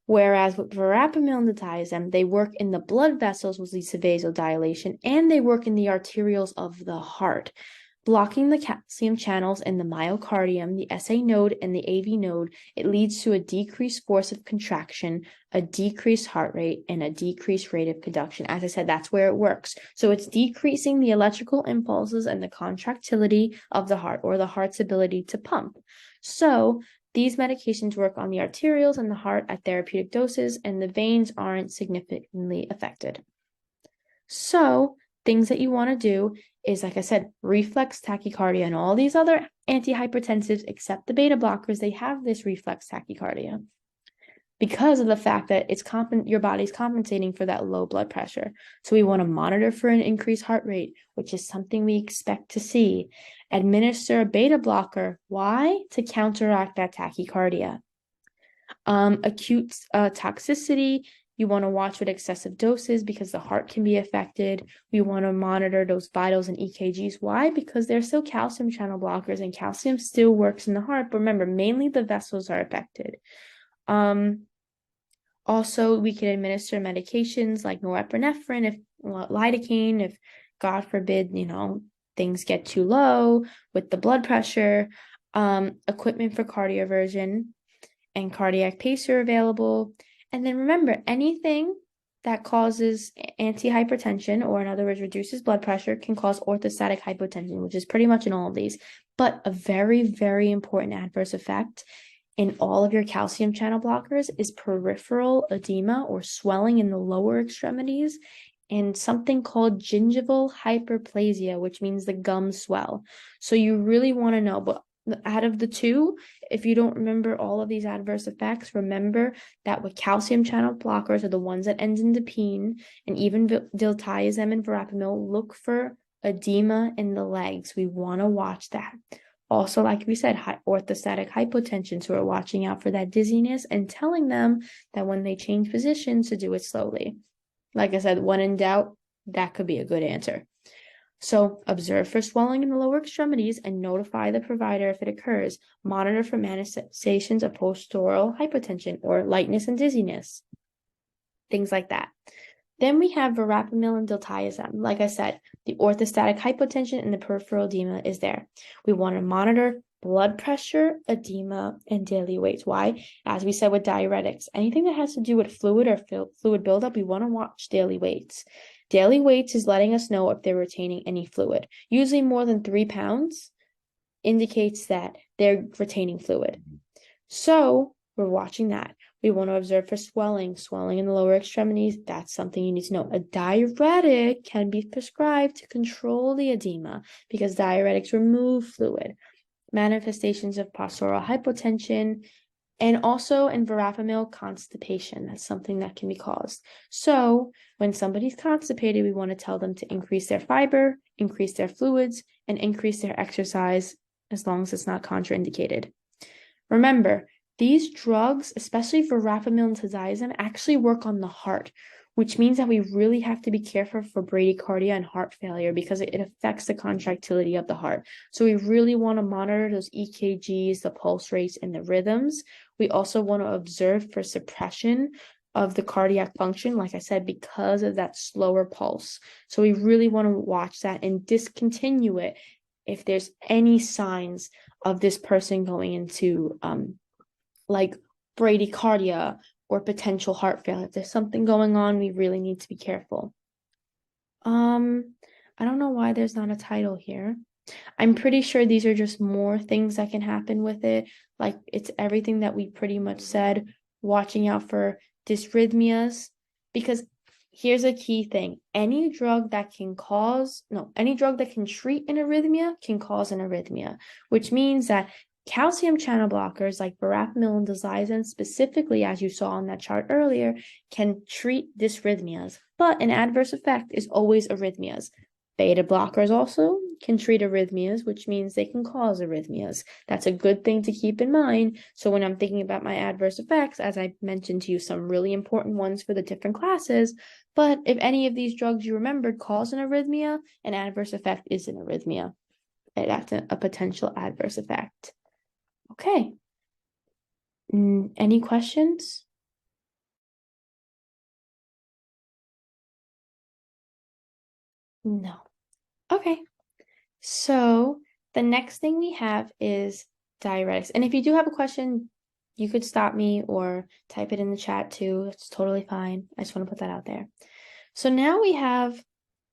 Whereas with verapamil and diltiazem, they work in the blood vessels, which leads to vasodilation, and they work in the arterioles of the heart, blocking the calcium channels in the myocardium, the SA node, and the AV node. It leads to a decreased force of contraction, a decreased heart rate, and a decreased rate of conduction. As I said, that's where it works. So it's decreasing the electrical impulses and the contractility of the heart, or the heart's ability to pump. So these medications work on the arterioles and the heart at therapeutic doses, and the veins aren't significantly affected. So things that you want to do is, like I said, reflex tachycardia, and all these other antihypertensives, except the beta blockers, they have this reflex tachycardia because of the fact that your body's compensating for that low blood pressure. So we want to monitor for an increased heart rate, which is something we expect to see. Administer a beta blocker. Why? To counteract that tachycardia. Acute toxicity. You want to watch with excessive doses because the heart can be affected. We want to monitor those vitals and EKGs. Why? Because they're still calcium channel blockers, and calcium still works in the heart. But remember, mainly the vessels are affected. Also, we can administer medications like norepinephrine, lidocaine, if God forbid, things get too low with the blood pressure. Equipment for cardioversion and cardiac pacer available. And then remember, anything that causes antihypertension, or in other words, reduces blood pressure, can cause orthostatic hypotension, which is pretty much in all of these. But a very, very important adverse effect in all of your calcium channel blockers is peripheral edema or swelling in the lower extremities and something called gingival hyperplasia, which means the gums swell. So you really want to know, but out of the two, if you don't remember all of these adverse effects, remember that with calcium channel blockers are the ones that end in dipene, and even diltiazem and verapamil, look for edema in the legs. We want to watch that. Also, like we said, orthostatic hypotension, so we're watching out for that dizziness and telling them that when they change positions to do it slowly. Like I said, when in doubt, that could be a good answer. So observe for swelling in the lower extremities and notify the provider if it occurs. Monitor for manifestations of postural hypotension or lightness and dizziness, things like that. Then we have verapamil and diltiazem. Like I said, the orthostatic hypotension and the peripheral edema is there. We want to monitor blood pressure, edema, and daily weights. Why? As we said with diuretics, anything that has to do with fluid or fluid buildup, we want to watch daily weights. Daily weights is letting us know if they're retaining any fluid. Usually more than 3 pounds indicates that they're retaining fluid. So we're watching that. We want to observe for swelling in the lower extremities. That's something you need to know. A diuretic can be prescribed to control the edema because diuretics remove fluid. Manifestations of postural hypotension, and also in verapamil, constipation. That's something that can be caused. So when somebody's constipated, we want to tell them to increase their fiber, increase their fluids, and increase their exercise as long as it's not contraindicated. Remember, these drugs, especially verapamil and tazobactam, actually work on the heart, which means that we really have to be careful for bradycardia and heart failure because it affects the contractility of the heart. So we really want to monitor those EKGs, the pulse rates, and the rhythms. We also want to observe for suppression of the cardiac function, like I said, because of that slower pulse. So we really want to watch that and discontinue it if there's any signs of this person going into like bradycardia or potential heart failure. If there's something going on, we really need to be careful. I don't know why there's not a title here. I'm pretty sure these are just more things that can happen with it. Like it's everything that we pretty much said, watching out for dysrhythmias, because here's a key thing. Any drug that can treat an arrhythmia can cause an arrhythmia, which means that calcium channel blockers like verapamil and diltiazem, specifically as you saw on that chart earlier, can treat dysrhythmias, but an adverse effect is always arrhythmias. Beta blockers also can treat arrhythmias, which means they can cause arrhythmias. That's a good thing to keep in mind. So when I'm thinking about my adverse effects, as I mentioned to you, some really important ones for the different classes, but if any of these drugs you remembered cause an arrhythmia, an adverse effect is an arrhythmia. That's a potential adverse effect. Okay. Any questions? No. Okay. So the next thing we have is diuretics. And if you do have a question, you could stop me or type it in the chat too. It's totally fine. I just want to put that out there. So now we have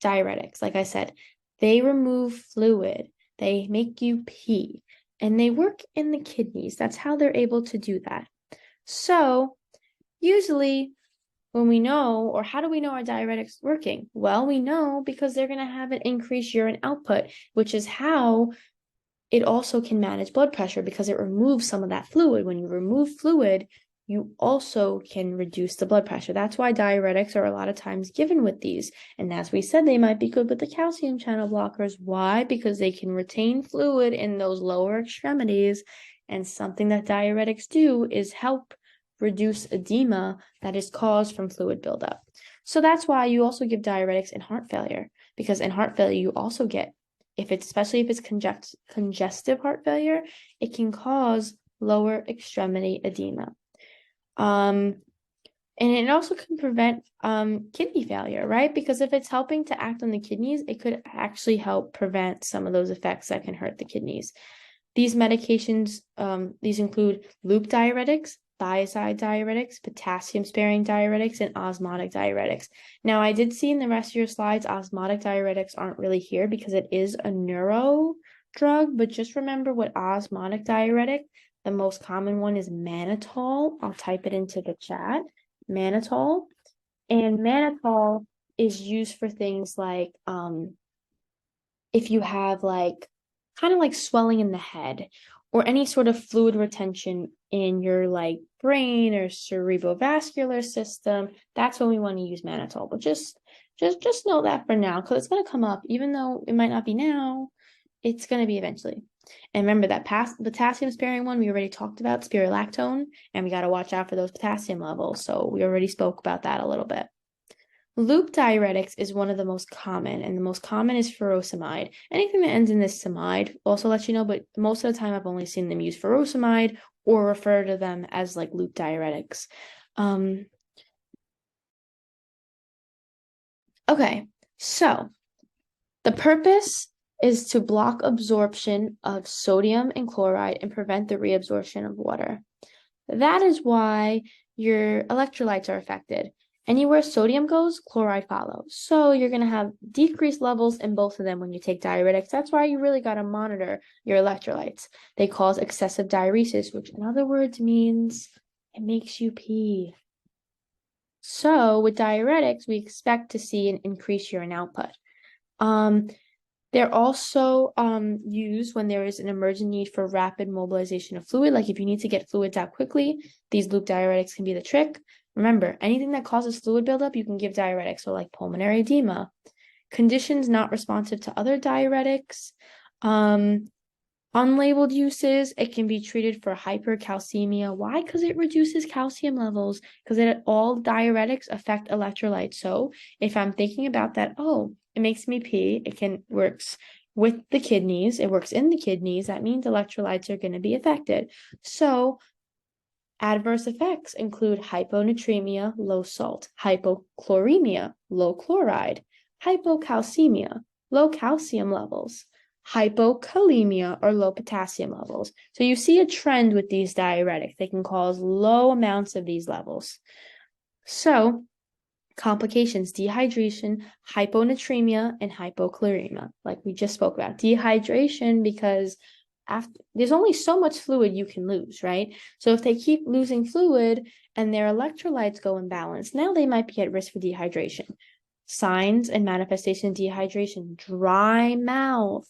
diuretics. Like I said, they remove fluid. They make you pee. And they work in the kidneys. That's how they're able to do that. So usually when we know, or how do we know our diuretics working? Well, we know because they're going to have an increased urine output, which is how it also can manage blood pressure because it removes some of that fluid. When you remove fluid, you also can reduce the blood pressure. That's why diuretics are a lot of times given with these. And as we said, they might be good with the calcium channel blockers. Why? Because they can retain fluid in those lower extremities. And something that diuretics do is help reduce edema that is caused from fluid buildup. So that's why you also give diuretics in heart failure, because in heart failure, you also get, especially if it's congestive heart failure, it can cause lower extremity edema. And it also can prevent kidney failure, right? Because if it's helping to act on the kidneys, it could actually help prevent some of those effects that can hurt the kidneys. These medications, these include loop diuretics, thiazide diuretics, potassium-sparing diuretics, and osmotic diuretics. Now, I did see in the rest of your slides, osmotic diuretics aren't really here because it is a neuro drug, but just remember what osmotic diuretic, the most common one is mannitol. I'll type it into the chat, mannitol. And mannitol is used for things like if you have like kind of like swelling in the head or any sort of fluid retention in your like brain or cerebrovascular system, that's when we want to use mannitol. But just know that for now, because it's going to come up, even though it might not be now, it's going to be eventually. And remember that potassium sparing one we already talked about, spirulactone, and we got to watch out for those potassium levels. So we already spoke about that a little bit. Loop diuretics is one of the most common, and the most common is furosemide. Anything that ends in this semide also lets you know, but most of the time I've only seen them use furosemide or refer to them as like loop diuretics. Okay, so the purpose is to block absorption of sodium and chloride and prevent the reabsorption of water. That is why your electrolytes are affected. Anywhere sodium goes, chloride follows. So you're going to have decreased levels in both of them when you take diuretics. That's why you really got to monitor your electrolytes. They cause excessive diuresis, which in other words means it makes you pee. So with diuretics, we expect to see an increased urine output. They're also used when there is an emergent need for rapid mobilization of fluid. Like if you need to get fluids out quickly, these loop diuretics can be the trick. Remember, anything that causes fluid buildup, you can give diuretics, so like pulmonary edema. Conditions not responsive to other diuretics. Unlabeled uses, it can be treated for hypercalcemia. Why? Because it reduces calcium levels, because all diuretics affect electrolytes. So if I'm thinking about that, oh, it makes me pee, works with the kidneys, it works in the kidneys, that means electrolytes are going to be affected. So adverse effects include hyponatremia, low salt, hypochloremia, low chloride, hypocalcemia, low calcium levels, hypokalemia, or low potassium levels. So you see a trend with these diuretics. They can cause low amounts of these levels. So complications, dehydration, hyponatremia, and hypochloremia, like we just spoke about. Dehydration because there's only so much fluid you can lose, right? So if they keep losing fluid and their electrolytes go imbalanced, now they might be at risk for dehydration. Signs and manifestation of dehydration, dry mouth.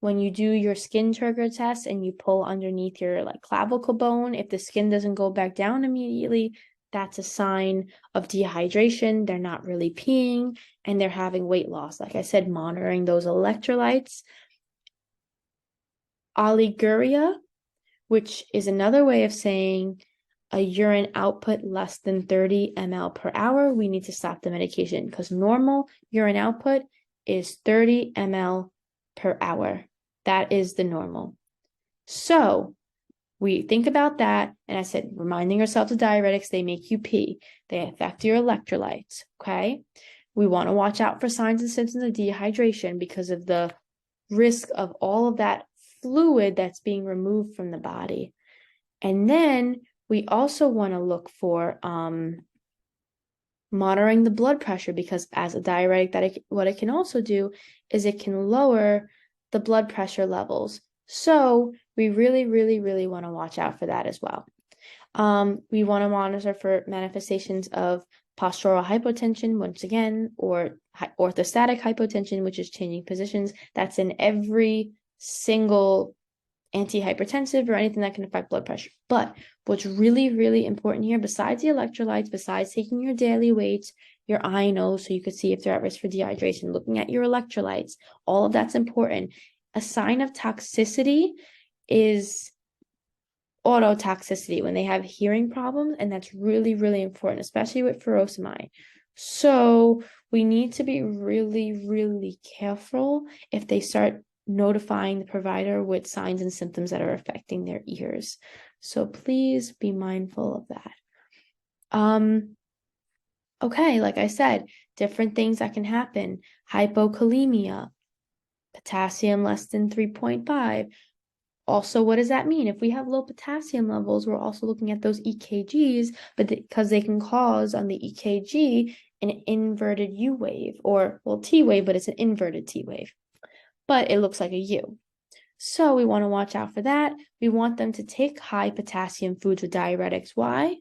When you do your skin turgor test and you pull underneath your like clavicle bone, if the skin doesn't go back down immediately, that's a sign of dehydration. They're not really peeing and they're having weight loss. Like I said, monitoring those electrolytes. Oliguria, which is another way of saying a urine output less than 30 ml per hour, we need to stop the medication because normal urine output is 30 ml per hour. That is the normal. So we think about that, and I said, reminding ourselves of diuretics, they make you pee. They affect your electrolytes, okay? We want to watch out for signs and symptoms of dehydration because of the risk of all of that fluid that's being removed from the body. And then we also want to look for monitoring the blood pressure because as a diuretic, what it can also do is it can lower the blood pressure levels. So we really, really, really want to watch out for that as well. We want to monitor for manifestations of postural hypotension, once again, or orthostatic hypotension, which is changing positions. That's in every single antihypertensive or anything that can affect blood pressure. But what's really, really important here, besides the electrolytes, besides taking your daily weights, your INO, so you could see if they're at risk for dehydration, looking at your electrolytes, all of that's important. A sign of toxicity is ototoxicity when they have hearing problems, and that's really, really important, especially with furosemide. So we need to be really, really careful if they start notifying the provider with signs and symptoms that are affecting their ears. So please be mindful of that. Okay, like I said, different things that can happen. Hypokalemia, potassium less than 3.5. Also, what does that mean? If we have low potassium levels, we're also looking at those EKGs, but because they can cause on the EKG an inverted U wave, or well, T wave, but it's an inverted T wave. But it looks like a U. So we want to watch out for that. We want them to take high potassium foods with diuretics. Why?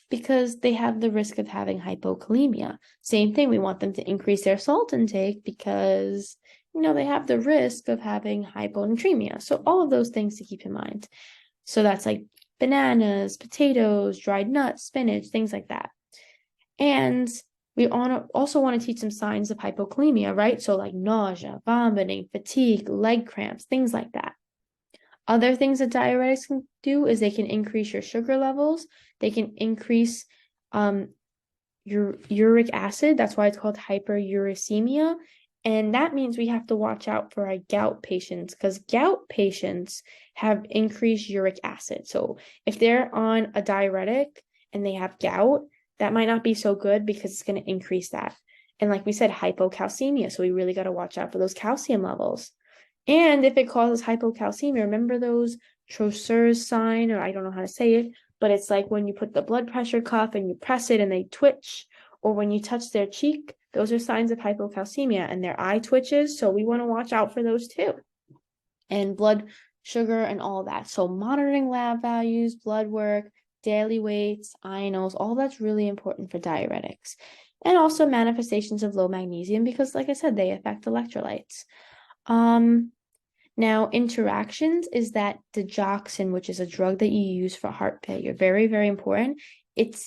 Because they have the risk of having hypokalemia. Same thing, we want them to increase their salt intake because they have the risk of having hyponatremia. So all of those things to keep in mind. So that's like bananas, potatoes, dried nuts, spinach, things like that. And we also want to teach them signs of hypokalemia, right? So like nausea, vomiting, fatigue, leg cramps, things like that. Other things that diuretics can do is they can increase your sugar levels. They can increase your uric acid. That's why it's called hyperuricemia. And that means we have to watch out for our gout patients because gout patients have increased uric acid. So if they're on a diuretic and they have gout, that might not be so good because it's going to increase that. And like we said, hypocalcemia. So we really got to watch out for those calcium levels. And if it causes hypocalcemia, remember those Trousseur's sign, or I don't know how to say it, but it's like when you put the blood pressure cuff and you press it and they twitch, or when you touch their cheek, those are signs of hypocalcemia and their eye twitches. So we want to watch out for those too. And blood sugar and all that. So monitoring lab values, blood work, daily weights, ionos, all that's really important for diuretics. And also manifestations of low magnesium because, like I said, they affect electrolytes. Now, interactions is that digoxin, which is a drug that you use for heart failure, very, very important. It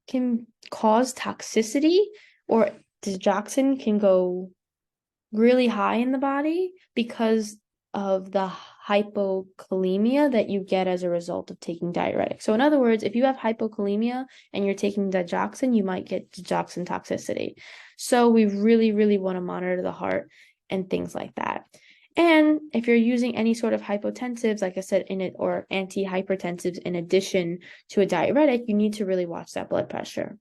can cause toxicity, or digoxin can go really high in the body because of the hypokalemia that you get as a result of taking diuretics. So in other words, if you have hypokalemia and you're taking digoxin, you might get digoxin toxicity. So we really, really want to monitor the heart and things like that. And if you're using any sort of hypotensives, like I said, in it, or antihypertensives in addition to a diuretic, you need to really watch that blood pressure.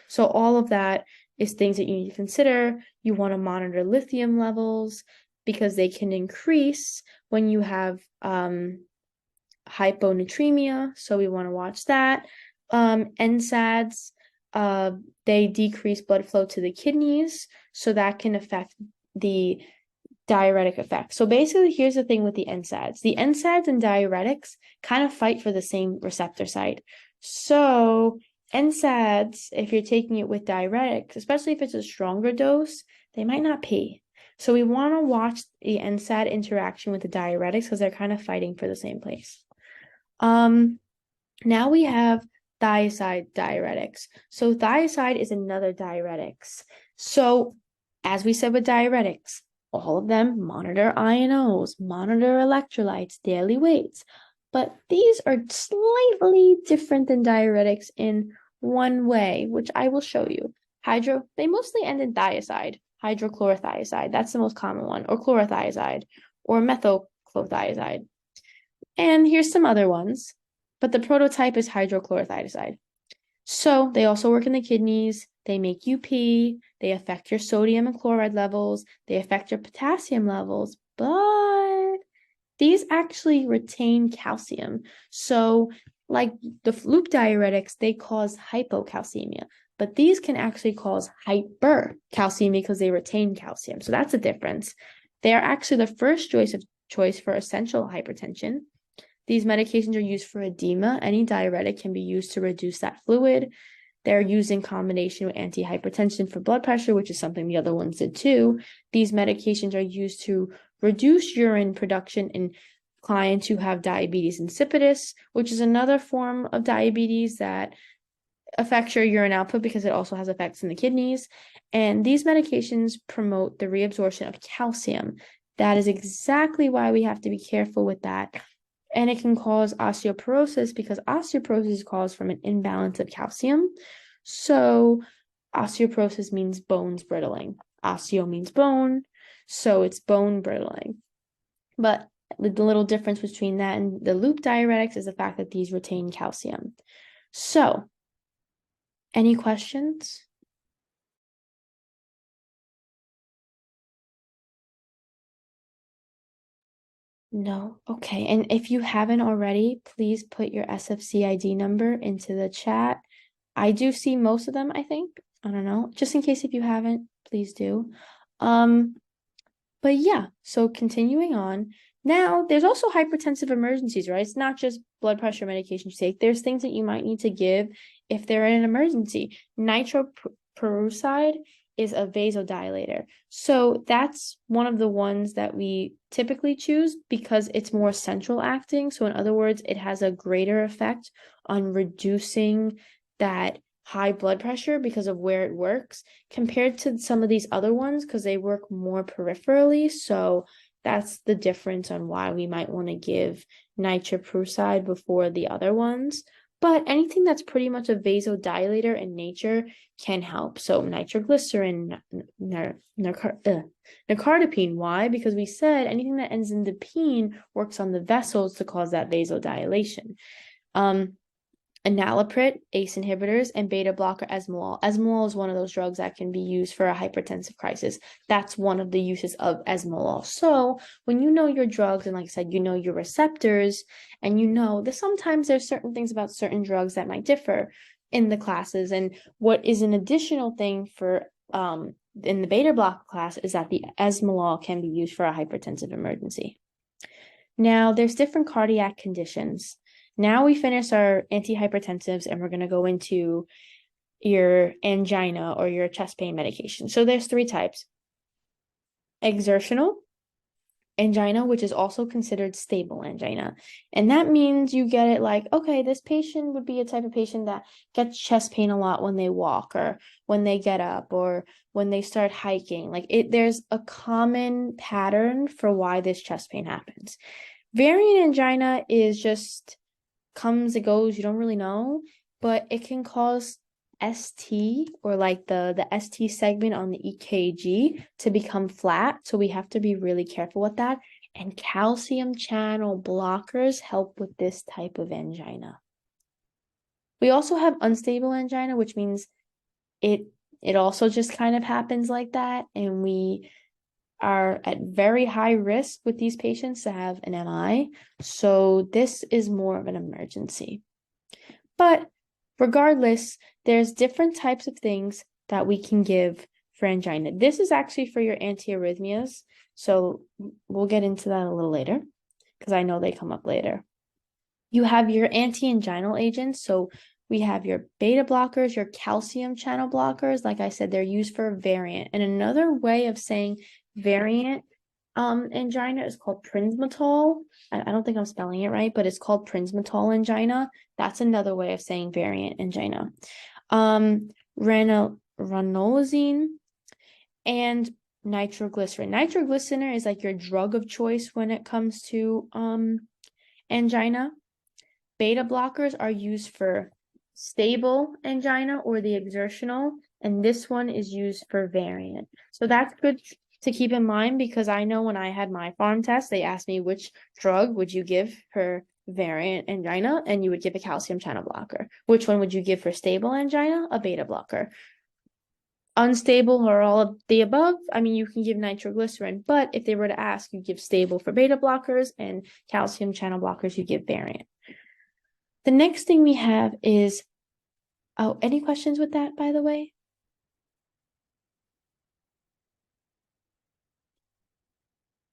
So all of that is things that you need to consider. You want to monitor lithium levels because they can increase when you have hyponatremia. So we want to watch that. NSAIDs, they decrease blood flow to the kidneys, so that can affect the diuretic effect. So basically, here's the thing with the NSAIDs. The NSAIDs and diuretics kind of fight for the same receptor site. So NSAIDs, if you're taking it with diuretics, especially if it's a stronger dose, they might not pee. So we want to watch the NSAID interaction with the diuretics because they're kind of fighting for the same place. Now we have thiazide diuretics. So thiazide is another diuretics. So as we said with diuretics, all of them monitor ionos, monitor electrolytes, daily weights. But these are slightly different than diuretics in one way, which I will show you. They mostly end in thiazide, hydrochlorothiazide. That's the most common one, or chlorothiazide, or methylclothiazide. And here's some other ones, but the prototype is hydrochlorothiazide. So they also work in the kidneys. They make you pee. They affect your sodium and chloride levels. They affect your potassium levels, but these actually retain calcium. So like the loop diuretics, they cause hypocalcemia, but these can actually cause hypercalcemia because they retain calcium. So that's a difference. They are actually the first choice for essential hypertension. These medications are used for edema. Any diuretic can be used to reduce that fluid. They're used in combination with antihypertension for blood pressure, which is something the other ones did too. These medications are used to reduce urine production in clients who have diabetes insipidus, which is another form of diabetes that affects your urine output because it also has effects in the kidneys. And these medications promote the reabsorption of calcium. That is exactly why we have to be careful with that. And it can cause osteoporosis because osteoporosis is caused from an imbalance of calcium. So osteoporosis means bones brittling. Osteo means bone, so it's bone brittling. But the little difference between that and the loop diuretics is the fact that these retain calcium. So, any questions? No. Okay. And if you haven't already, please put your SFC ID number into the chat. I do see most of them, I think. I don't know. Just in case if you haven't, please do. Um, but yeah, so continuing on. Now, there's also hypertensive emergencies, right? It's not just blood pressure medication you take. There's things that you might need to give if they're in an emergency. Nitroprusside is a vasodilator. So that's one of the ones that we typically choose because it's more central acting. So in other words, it has a greater effect on reducing that high blood pressure because of where it works compared to some of these other ones because they work more peripherally. So that's the difference on why we might want to give nitroprusside before the other ones. But anything that's pretty much a vasodilator in nature can help. So nitroglycerin, nicardipine. Why? Because we said anything that ends in dipine works on the vessels to cause that vasodilation. Enalaprate, ACE inhibitors, and beta blocker esmolol. Esmolol is one of those drugs that can be used for a hypertensive crisis. That's one of the uses of esmolol. So when you know your drugs, and like I said, you know your receptors, and you know that sometimes there's certain things about certain drugs that might differ in the classes. And what is an additional thing for in the beta blocker class is that the esmolol can be used for a hypertensive emergency. Now, there's different cardiac conditions. Now we finish our antihypertensives and we're going to go into your angina or your chest pain medication. So there's three types. Exertional angina, which is also considered stable angina. And that means you get it like, okay, this patient would be a type of patient that gets chest pain a lot when they walk or when they get up or when they start hiking. There's a common pattern for why this chest pain happens. Variant angina is just comes, it goes, you don't really know, but it can cause ST or like the ST segment on the EKG to become flat. So we have to be really careful with that. And calcium channel blockers help with this type of angina. We also have unstable angina, which means it also just kind of happens like that. And we are at very high risk with these patients to have an MI. So this is more of an emergency. But regardless, there's different types of things that we can give for angina. This is actually for your antiarrhythmias. So we'll get into that a little later because I know they come up later. You have your anti-anginal agents. So we have your beta blockers, your calcium channel blockers. Like I said, they're used for variant. And another way of saying variant angina is called Prinsmatol. I don't think I'm spelling it right, but it's called Prinsmatol angina. That's another way of saying variant angina. Ranolazine and nitroglycerin. Nitroglycerin is like your drug of choice when it comes to angina. Beta blockers are used for stable angina or the exertional, and this one is used for variant. So that's good to keep in mind because I know when I had my pharm test, they asked me which drug would you give for variant angina, and you would give a calcium channel blocker. Which one would you give for stable angina? A beta blocker. Unstable or all of the above, I mean, you can give nitroglycerin, but if they were to ask, you give stable for beta blockers and calcium channel blockers, you give variant. The next thing we have is, oh, any questions with that, by the way?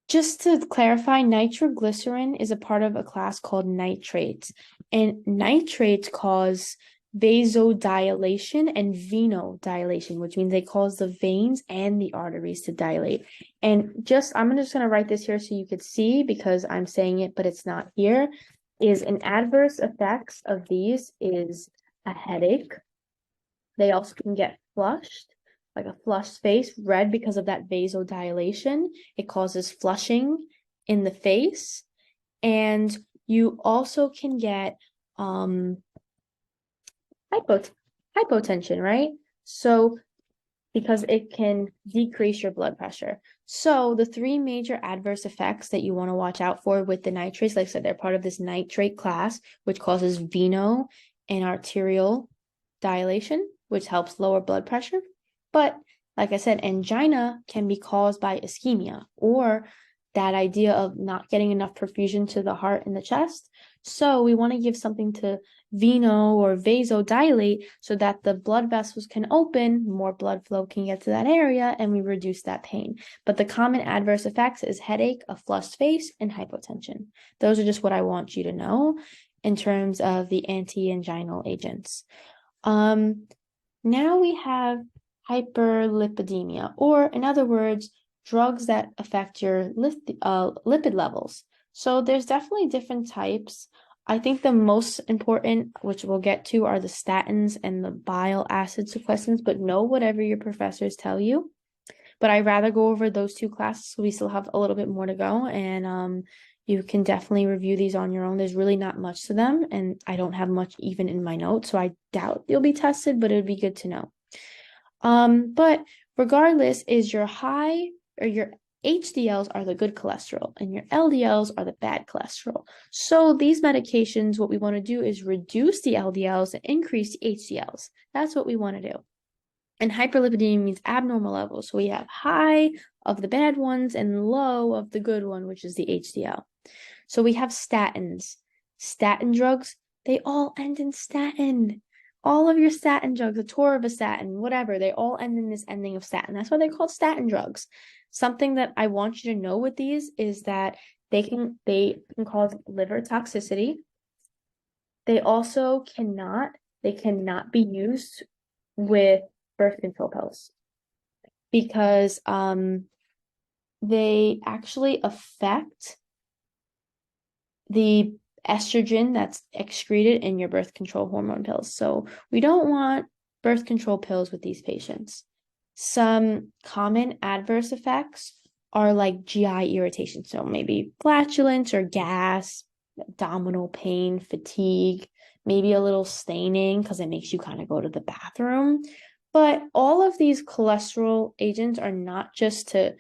Just to clarify, nitroglycerin is a part of a class called nitrates, and nitrates cause vasodilation and venodilation, which means they cause the veins and the arteries to dilate. And I'm just going to write this here so you could see because I'm saying it, but it's not here, is an adverse effects of these is a headache. They also can get flushed, like a flushed face, red because of that vasodilation. It causes flushing in the face. And you also can get hypotension, right? So because it can decrease your blood pressure. So the three major adverse effects that you want to watch out for with the nitrates, like I said, they're part of this nitrate class, which causes veno and arterial dilation, which helps lower blood pressure. But like I said, angina can be caused by ischemia, or that idea of not getting enough perfusion to the heart and the chest. So we want to give something to veno or vasodilate so that the blood vessels can open, more blood flow can get to that area, and we reduce that pain. But the common adverse effects is headache, a flushed face, and hypotension. Those are just what I want you to know in terms of the anti-anginal agents. Now we have hyperlipidemia, or in other words, drugs that affect your lipid levels. So there's definitely different types. I think the most important, which we'll get to, are the statins and the bile acid sequestrants, but know whatever your professors tell you. But I'd rather go over those two classes, so we still have a little bit more to go, and you can definitely review these on your own. There's really not much to them, and I don't have much even in my notes, so I doubt you'll be tested, but it would be good to know. But regardless, is your high or your HDLs are the good cholesterol and your LDLs are the bad cholesterol. So these medications, what we want to do is reduce the LDLs and increase the HDLs. That's what we want to do. And hyperlipidemia means abnormal levels. So we have high of the bad ones and low of the good one, which is the HDL. So we have statins. Statin drugs, they all end in statin. All of your statin drugs, atorvastatin, whatever, they all end in this ending of statin. That's why they're called statin drugs. Something that I want you to know with these is that they can cause liver toxicity. They also cannot be used with birth control pills because they actually affect the estrogen that's excreted in your birth control hormone pills. So we don't want birth control pills with these patients. Some common adverse effects are like GI irritation. So maybe flatulence or gas, abdominal pain, fatigue, maybe a little staining because it makes you kind of go to the bathroom. But all of these cholesterol agents are not just to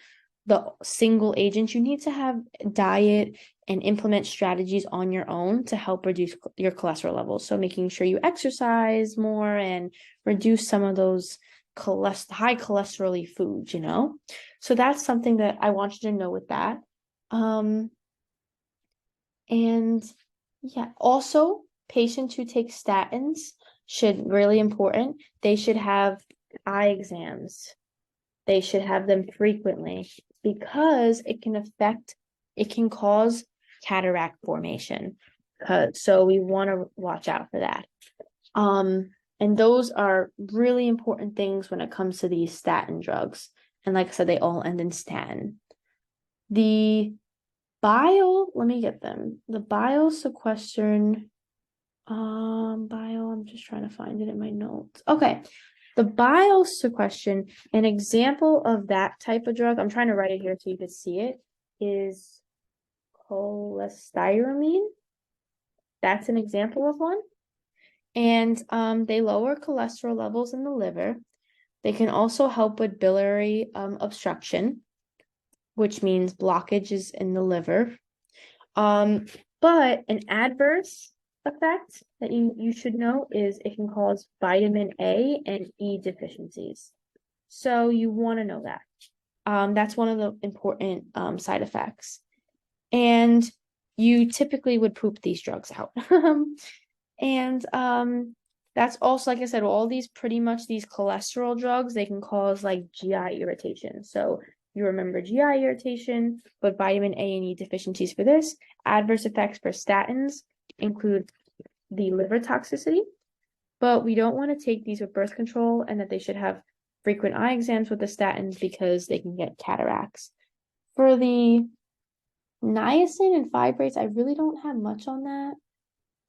the single agents. You need to have diet and implement strategies on your own to help reduce your cholesterol levels. So making sure you exercise more and reduce some of those high cholesterol foods, you know? So that's something that I want you to know with that. And yeah, also patients who take statins should, really important, they should have eye exams. They should have them frequently because it can cause cataract formation. So we want to watch out for that. And those are really important things when it comes to these statin drugs. And like I said, they all end in statin. The let me get them. The bile sequestrin, I'm just trying to find it in my notes. Okay. The bile sequestrin, an example of that type of drug, I'm trying to write it here so you can see it, is cholestyramine. That's an example of one. And they lower cholesterol levels in the liver. They can also help with biliary obstruction, which means blockages in the liver. But an adverse effect that you should know is it can cause vitamin A and E deficiencies. So you want to know that. That's one of the important side effects. And you typically would poop these drugs out. And that's also, like I said, all these pretty much these cholesterol drugs, they can cause like GI irritation. So you remember GI irritation, but vitamin A and E deficiencies for this. Adverse effects for statins include the liver toxicity, but we don't want to take these with birth control, and that they should have frequent eye exams with the statins because they can get cataracts. For the niacin and fibrates, I really don't have much on that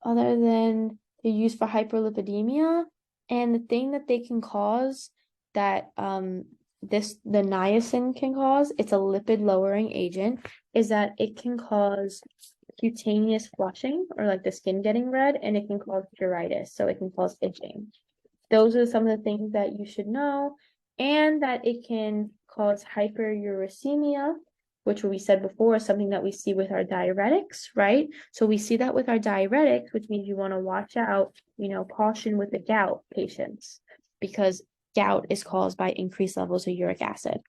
other than they're used for hyperlipidemia. And the thing that they can cause that the niacin can cause, it's a lipid lowering agent, is that it can cause cutaneous flushing or like the skin getting red, and it can cause pruritus, so it can cause itching. Those are some of the things that you should know, and that it can cause hyperuricemia, which we said before is something that we see with our diuretics, right? So we see that with our diuretics, which means you want to watch out, caution with the gout patients, because gout is caused by increased levels of uric acid.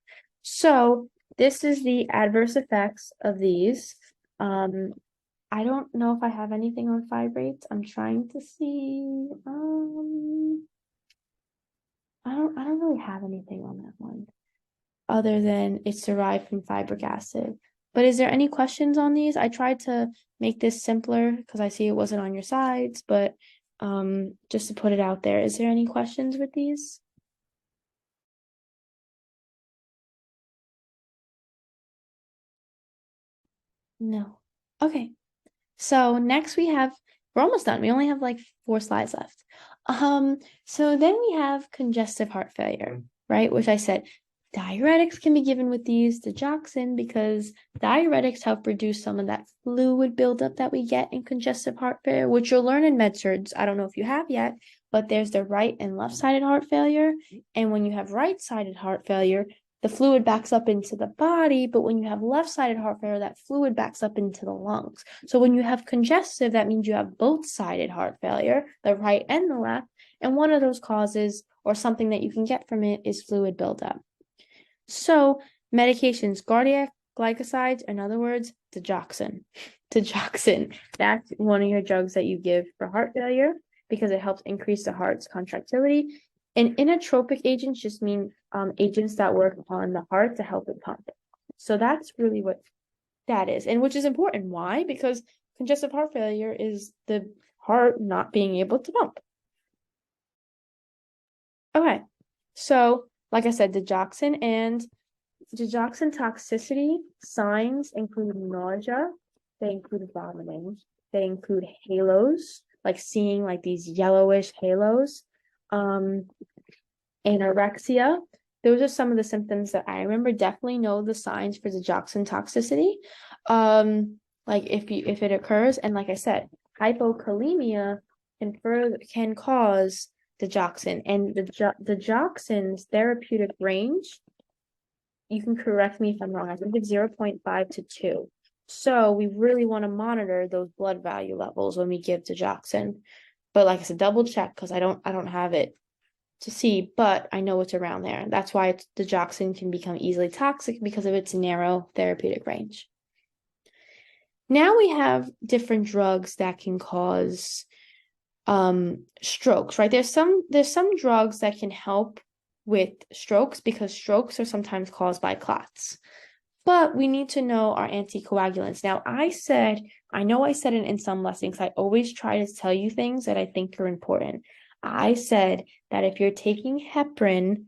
So this is the adverse effects of these. I don't know if I have anything on fibrates. I'm trying to see. I don't really have anything on that one other than it's derived from fibric acid. But is there any questions on these? I tried to make this simpler because I see it wasn't on your sides, but just to put it out there, is there any questions with these? No. Okay. So next we're almost done. We only have like 4 slides left. So then we have congestive heart failure, right? Which I said diuretics can be given with these digoxin because diuretics help reduce some of that fluid buildup that we get in congestive heart failure, which you'll learn in med surg. I don't know if you have yet, but there's the right and left-sided heart failure. And when you have right-sided heart failure, the fluid backs up into the body, but when you have left-sided heart failure, that fluid backs up into the lungs. So when you have congestive, that means you have both-sided heart failure, the right and the left, and one of those causes or something that you can get from it is fluid buildup. So medications, cardiac glycosides, in other words, digoxin. Digoxin, that's one of your drugs that you give for heart failure because it helps increase the heart's contractility. And inotropic agents just mean agents that work on the heart to help it pump. So that's really what that is, and which is important. Why? Because congestive heart failure is the heart not being able to pump. Okay, so like I said, digoxin toxicity signs include nausea, they include vomiting, they include halos, like seeing like these yellowish halos, anorexia. Those are some of the symptoms that I remember. Definitely know the signs for digoxin toxicity. Like if it occurs, and like I said, hypokalemia can cause digoxin, and the digoxin's therapeutic range, you can correct me if I'm wrong, I think it's 0.5 to 2. So we really want to monitor those blood value levels when we give digoxin. But like I said, double check because I don't have it to see, but I know it's around there. That's why digoxin can become easily toxic because of its narrow therapeutic range. Now we have different drugs that can cause strokes, right? There's some drugs that can help with strokes because strokes are sometimes caused by clots. But we need to know our anticoagulants. Now, I know I said it in some lessons. I always try to tell you things that I think are important. I said that if you're taking heparin,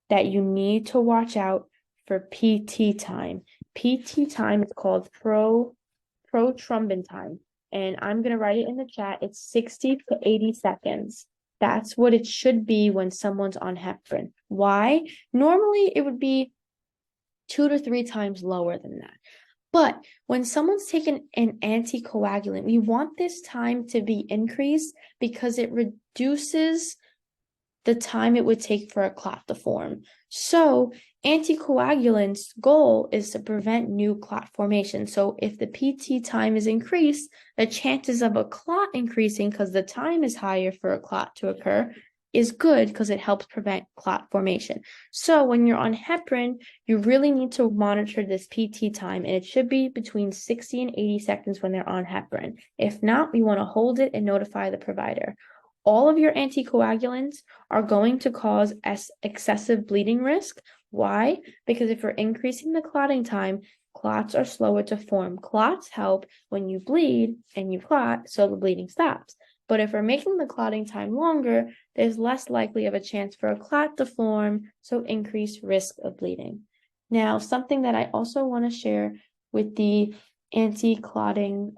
that you need to watch out for PT time. PT time is called prothrombin time. And I'm going to write it in the chat. It's 60 to 80 seconds. That's what it should be when someone's on heparin. Why? Normally, it would be 2 to 3 times lower than that. But when someone's taken an anticoagulant, we want this time to be increased because it reduces the time it would take for a clot to form. So anticoagulants' goal is to prevent new clot formation. So if the PT time is increased, the chances of a clot increasing because the time is higher for a clot to occur is good because it helps prevent clot formation. So when you're on heparin, you really need to monitor this PT time, and it should be between 60 and 80 seconds when they're on heparin. If not, we want to hold it and notify the provider. All of your anticoagulants are going to cause excessive bleeding risk. Why? Because if we're increasing the clotting time, clots are slower to form. Clots help when you bleed and you clot, so the bleeding stops. But if we're making the clotting time longer, there's less likely of a chance for a clot to form, so increased risk of bleeding. Now, something that I also want to share with the anti-clotting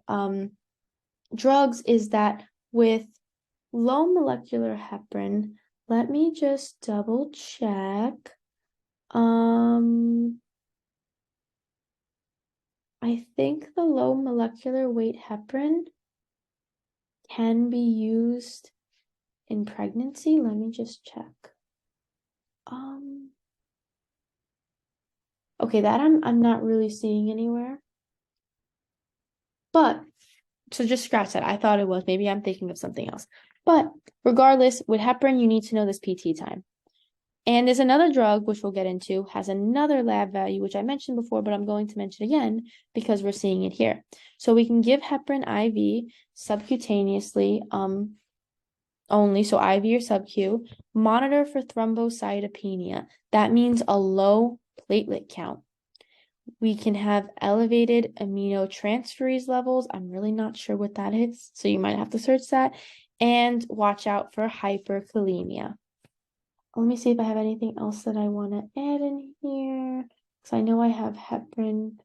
drugs is that with low molecular heparin, let me just double check. I think the low molecular weight heparin can be used in pregnancy. Let me just check. Okay, that I'm not really seeing anywhere. But so just scratch that. I thought it was. Maybe I'm thinking of something else. But regardless, with heparin, you need to know this PT time. And there's another drug, which we'll get into, has another lab value, which I mentioned before, but I'm going to mention again because we're seeing it here. So we can give heparin IV subcutaneously only, so IV or sub-Q, monitor for thrombocytopenia. That means a low platelet count. We can have elevated aminotransferase levels. I'm really not sure what that is, so you might have to search that. And watch out for hyperkalemia. Let me see if I have anything else that I want to add in here, because I know I have heparin.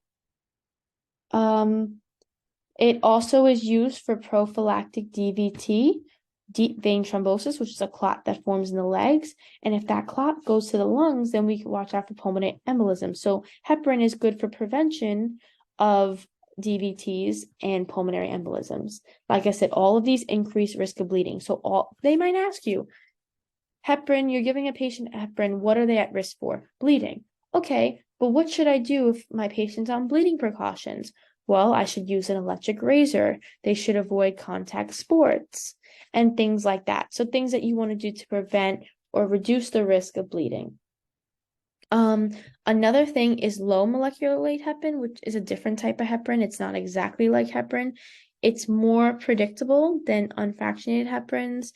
It also is used for prophylactic DVT, deep vein thrombosis, which is a clot that forms in the legs. And if that clot goes to the lungs, then we can watch out for pulmonary embolism. So heparin is good for prevention of DVTs and pulmonary embolisms. Like I said, all of these increase risk of bleeding. So they might ask you, heparin, you're giving a patient heparin, what are they at risk for? Bleeding. Okay, but what should I do if my patient's on bleeding precautions? Well, I should use an electric razor. They should avoid contact sports and things like that. So things that you want to do to prevent or reduce the risk of bleeding. Another thing is low molecular weight heparin, which is a different type of heparin. It's not exactly like heparin. It's more predictable than unfractionated heparins.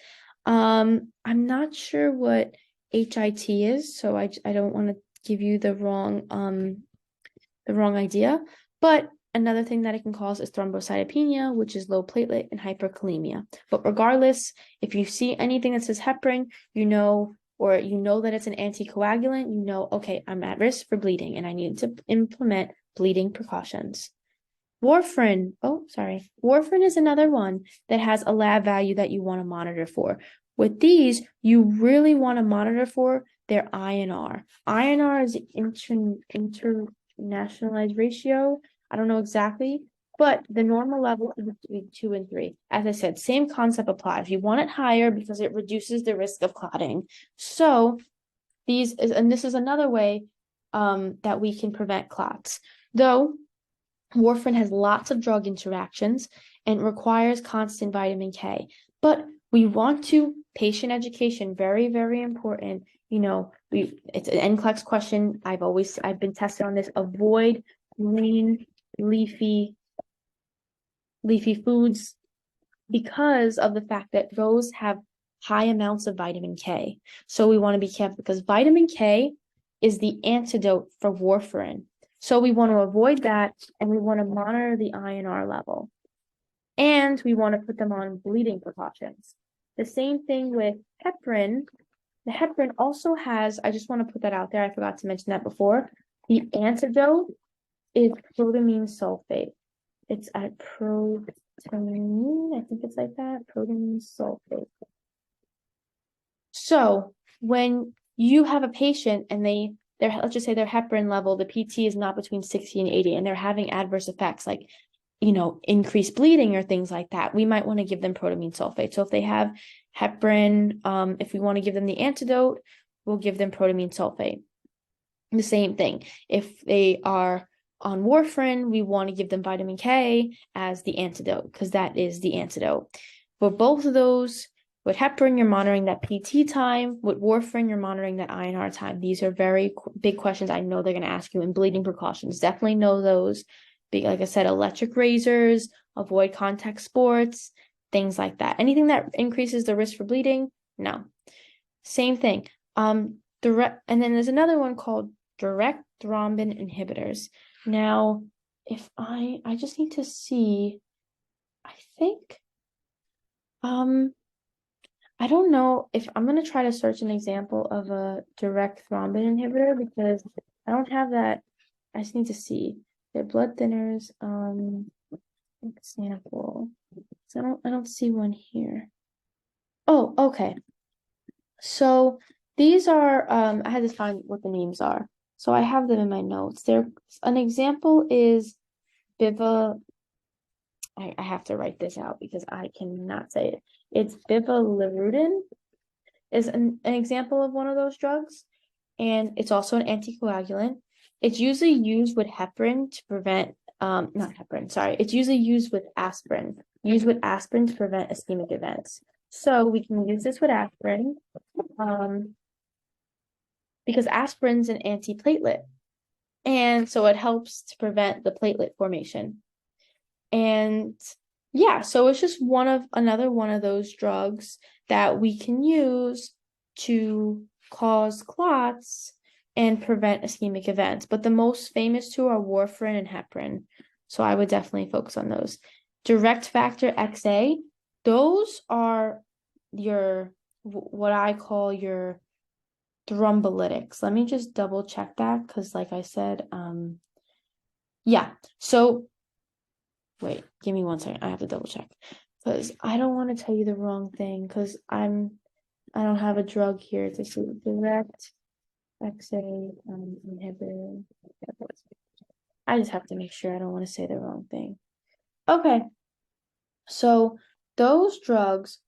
I'm not sure what HIT is, so I don't want to give you the wrong idea. But another thing that it can cause is thrombocytopenia, which is low platelet, and hyperkalemia. But regardless, if you see anything that says heparin, or you know that it's an anticoagulant, you know, okay, I'm at risk for bleeding and I need to implement bleeding precautions. Warfarin is another one that has a lab value that you want to monitor for. With these, you really want to monitor for their INR. INR is internationalized ratio. I don't know exactly, but the normal level is between 2 and 3. As I said, same concept applies. You want it higher because it reduces the risk of clotting. So this is another way that we can prevent clots. Though warfarin has lots of drug interactions and requires constant vitamin K. But we want to, patient education, very, very important. It's an NCLEX question. I've been tested on this. Avoid green leafy foods because of the fact that those have high amounts of vitamin K. So we want to be careful because vitamin K is the antidote for warfarin. So we want to avoid that, and we want to monitor the INR level. And we want to put them on bleeding precautions. The same thing with heparin. The heparin also has, I just want to put that out there, I forgot to mention that before. The antidote is protamine sulfate. It's at protamine, I think it's like that, protamine sulfate. So when you have a patient and let's just say their heparin level, the PT is not between 60 and 80, and they're having adverse effects like, increased bleeding or things like that, we might want to give them protamine sulfate. So if they have heparin, if we want to give them the antidote, we'll give them protamine sulfate. The same thing. If they are on warfarin, we want to give them vitamin K as the antidote because that is the antidote. For both of those, with heparin, you're monitoring that PT time. With warfarin, you're monitoring that INR time. These are very big questions I know they're going to ask you. And bleeding precautions, definitely know those. Like I said, electric razors, avoid contact sports, things like that. Anything that increases the risk for bleeding, no. Same thing. And then there's another one called direct thrombin inhibitors. Now, if I just need to see, I think, I don't know if I'm going to try to search an example of a direct thrombin inhibitor because I don't have that. I just need to see their blood thinners. Example. So I don't see one here. Oh, okay. So these are I had to find what the names are. So I have them in my notes. An example is Biva. I have to write this out because I cannot say it. It's bivalirudin is an example of one of those drugs, and it's also an anticoagulant. It's usually used with heparin to prevent not heparin, sorry. It's usually used with aspirin. Used with aspirin to prevent ischemic events. So we can use this with aspirin. because aspirin's an antiplatelet. And so it helps to prevent the platelet formation. And yeah, so it's just another one of those drugs that we can use to cause clots and prevent ischemic events. But the most famous two are warfarin and heparin. So I would definitely focus on those. Direct factor XA, those are what I call your thrombolytics. Let me just double check that because like I said, yeah. So wait, give me 1 second. I have to double check because I don't want to tell you the wrong thing because I don't have a drug here to see direct XA inhibitor. I just have to make sure I don't want to say the wrong thing. Okay. So those drugs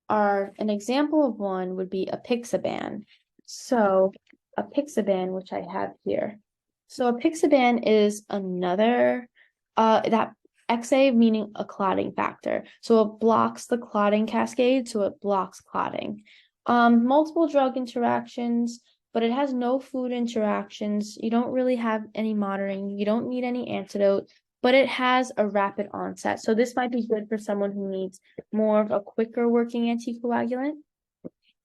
are an example of one would be apixaban. So apixaban, which I have here. So apixaban is another that XA meaning a clotting factor. So it blocks the clotting cascade, so it blocks clotting. Multiple drug interactions, but it has no food interactions. You don't really have any monitoring. You don't need any antidote, but it has a rapid onset. So this might be good for someone who needs more of a quicker working anticoagulant.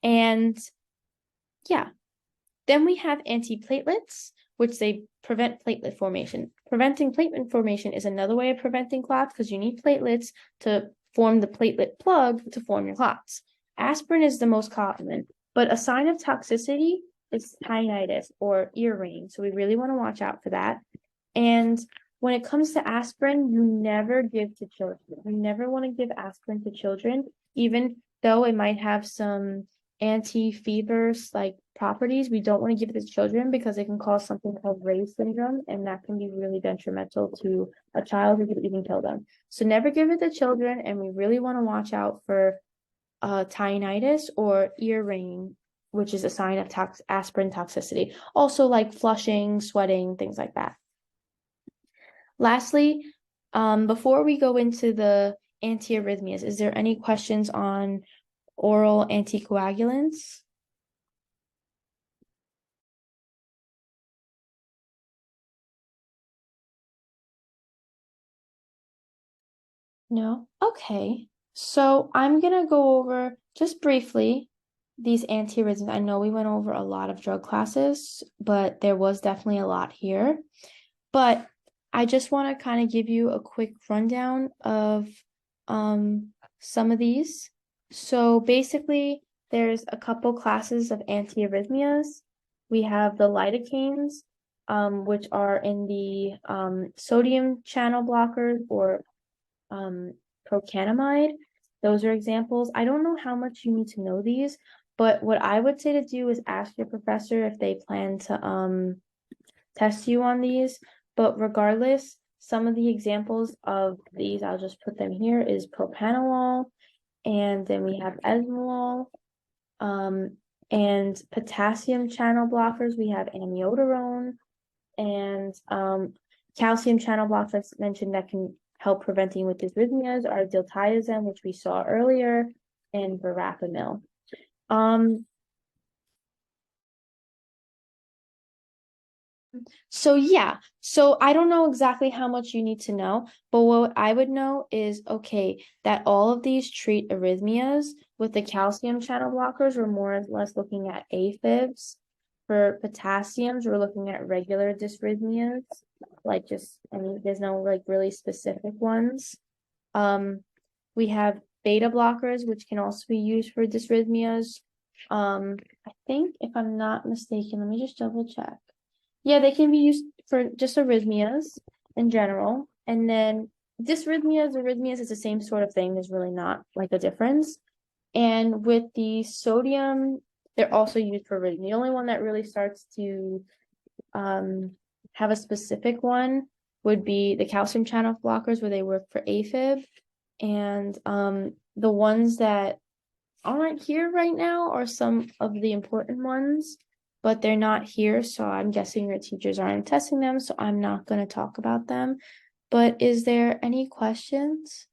And yeah, then we have antiplatelets, which they prevent platelet formation. Preventing platelet formation is another way of preventing clots because you need platelets to form the platelet plug to form your clots. Aspirin is the most common, but a sign of toxicity is tinnitus or ear ringing. So we really want to watch out for that. And when it comes to aspirin, you never give to children. You never want to give aspirin to children, even though it might have some anti-fevers like properties. We don't want to give it to children because it can cause something called Ray's syndrome, and that can be really detrimental to a child who could even kill them. So never give it to children, and we really want to watch out for tinnitus or ear ringing, which is a sign of aspirin toxicity. Also like flushing, sweating, things like that. Lastly, before we go into the antiarrhythmias, is there any questions on oral anticoagulants? No? Okay. So I'm gonna go over just briefly these antiarrhythmias. I know we went over a lot of drug classes, but there was definitely a lot here. But I just want to kind of give you a quick rundown of some of these. So basically, there's a couple classes of antiarrhythmias. We have the lidocaines, which are in the sodium channel blockers or procanamide. Those are examples. I don't know how much you need to know these, but what I would say to do is ask your professor if they plan to test you on these. But regardless, some of the examples of these, I'll just put them here, is propranolol, and then we have esmolol, and potassium channel blockers, we have amiodarone, and calcium channel blockers, as mentioned, that can help preventing with dysrhythmias are diltiazem, which we saw earlier, and verapamil. So yeah, so I don't know exactly how much you need to know, but what I would know is okay, that all of these treat arrhythmias with the calcium channel blockers. We're more or less looking at AFibs. For potassiums, we're looking at regular dysrhythmias, like just there's no like really specific ones. We have beta blockers, which can also be used for dysrhythmias. I think if I'm not mistaken, let me just double check. Yeah, they can be used for just arrhythmias in general. And then arrhythmias is the same sort of thing. There's really not like a difference. And with the sodium, they're also used for arrhythmia. The only one that really starts to have a specific one would be the calcium channel blockers where they work for AFib. And the ones that aren't here right now are some of the important ones, but they're not here, so I'm guessing your teachers aren't testing them, so I'm not going to talk about them. But is there any questions?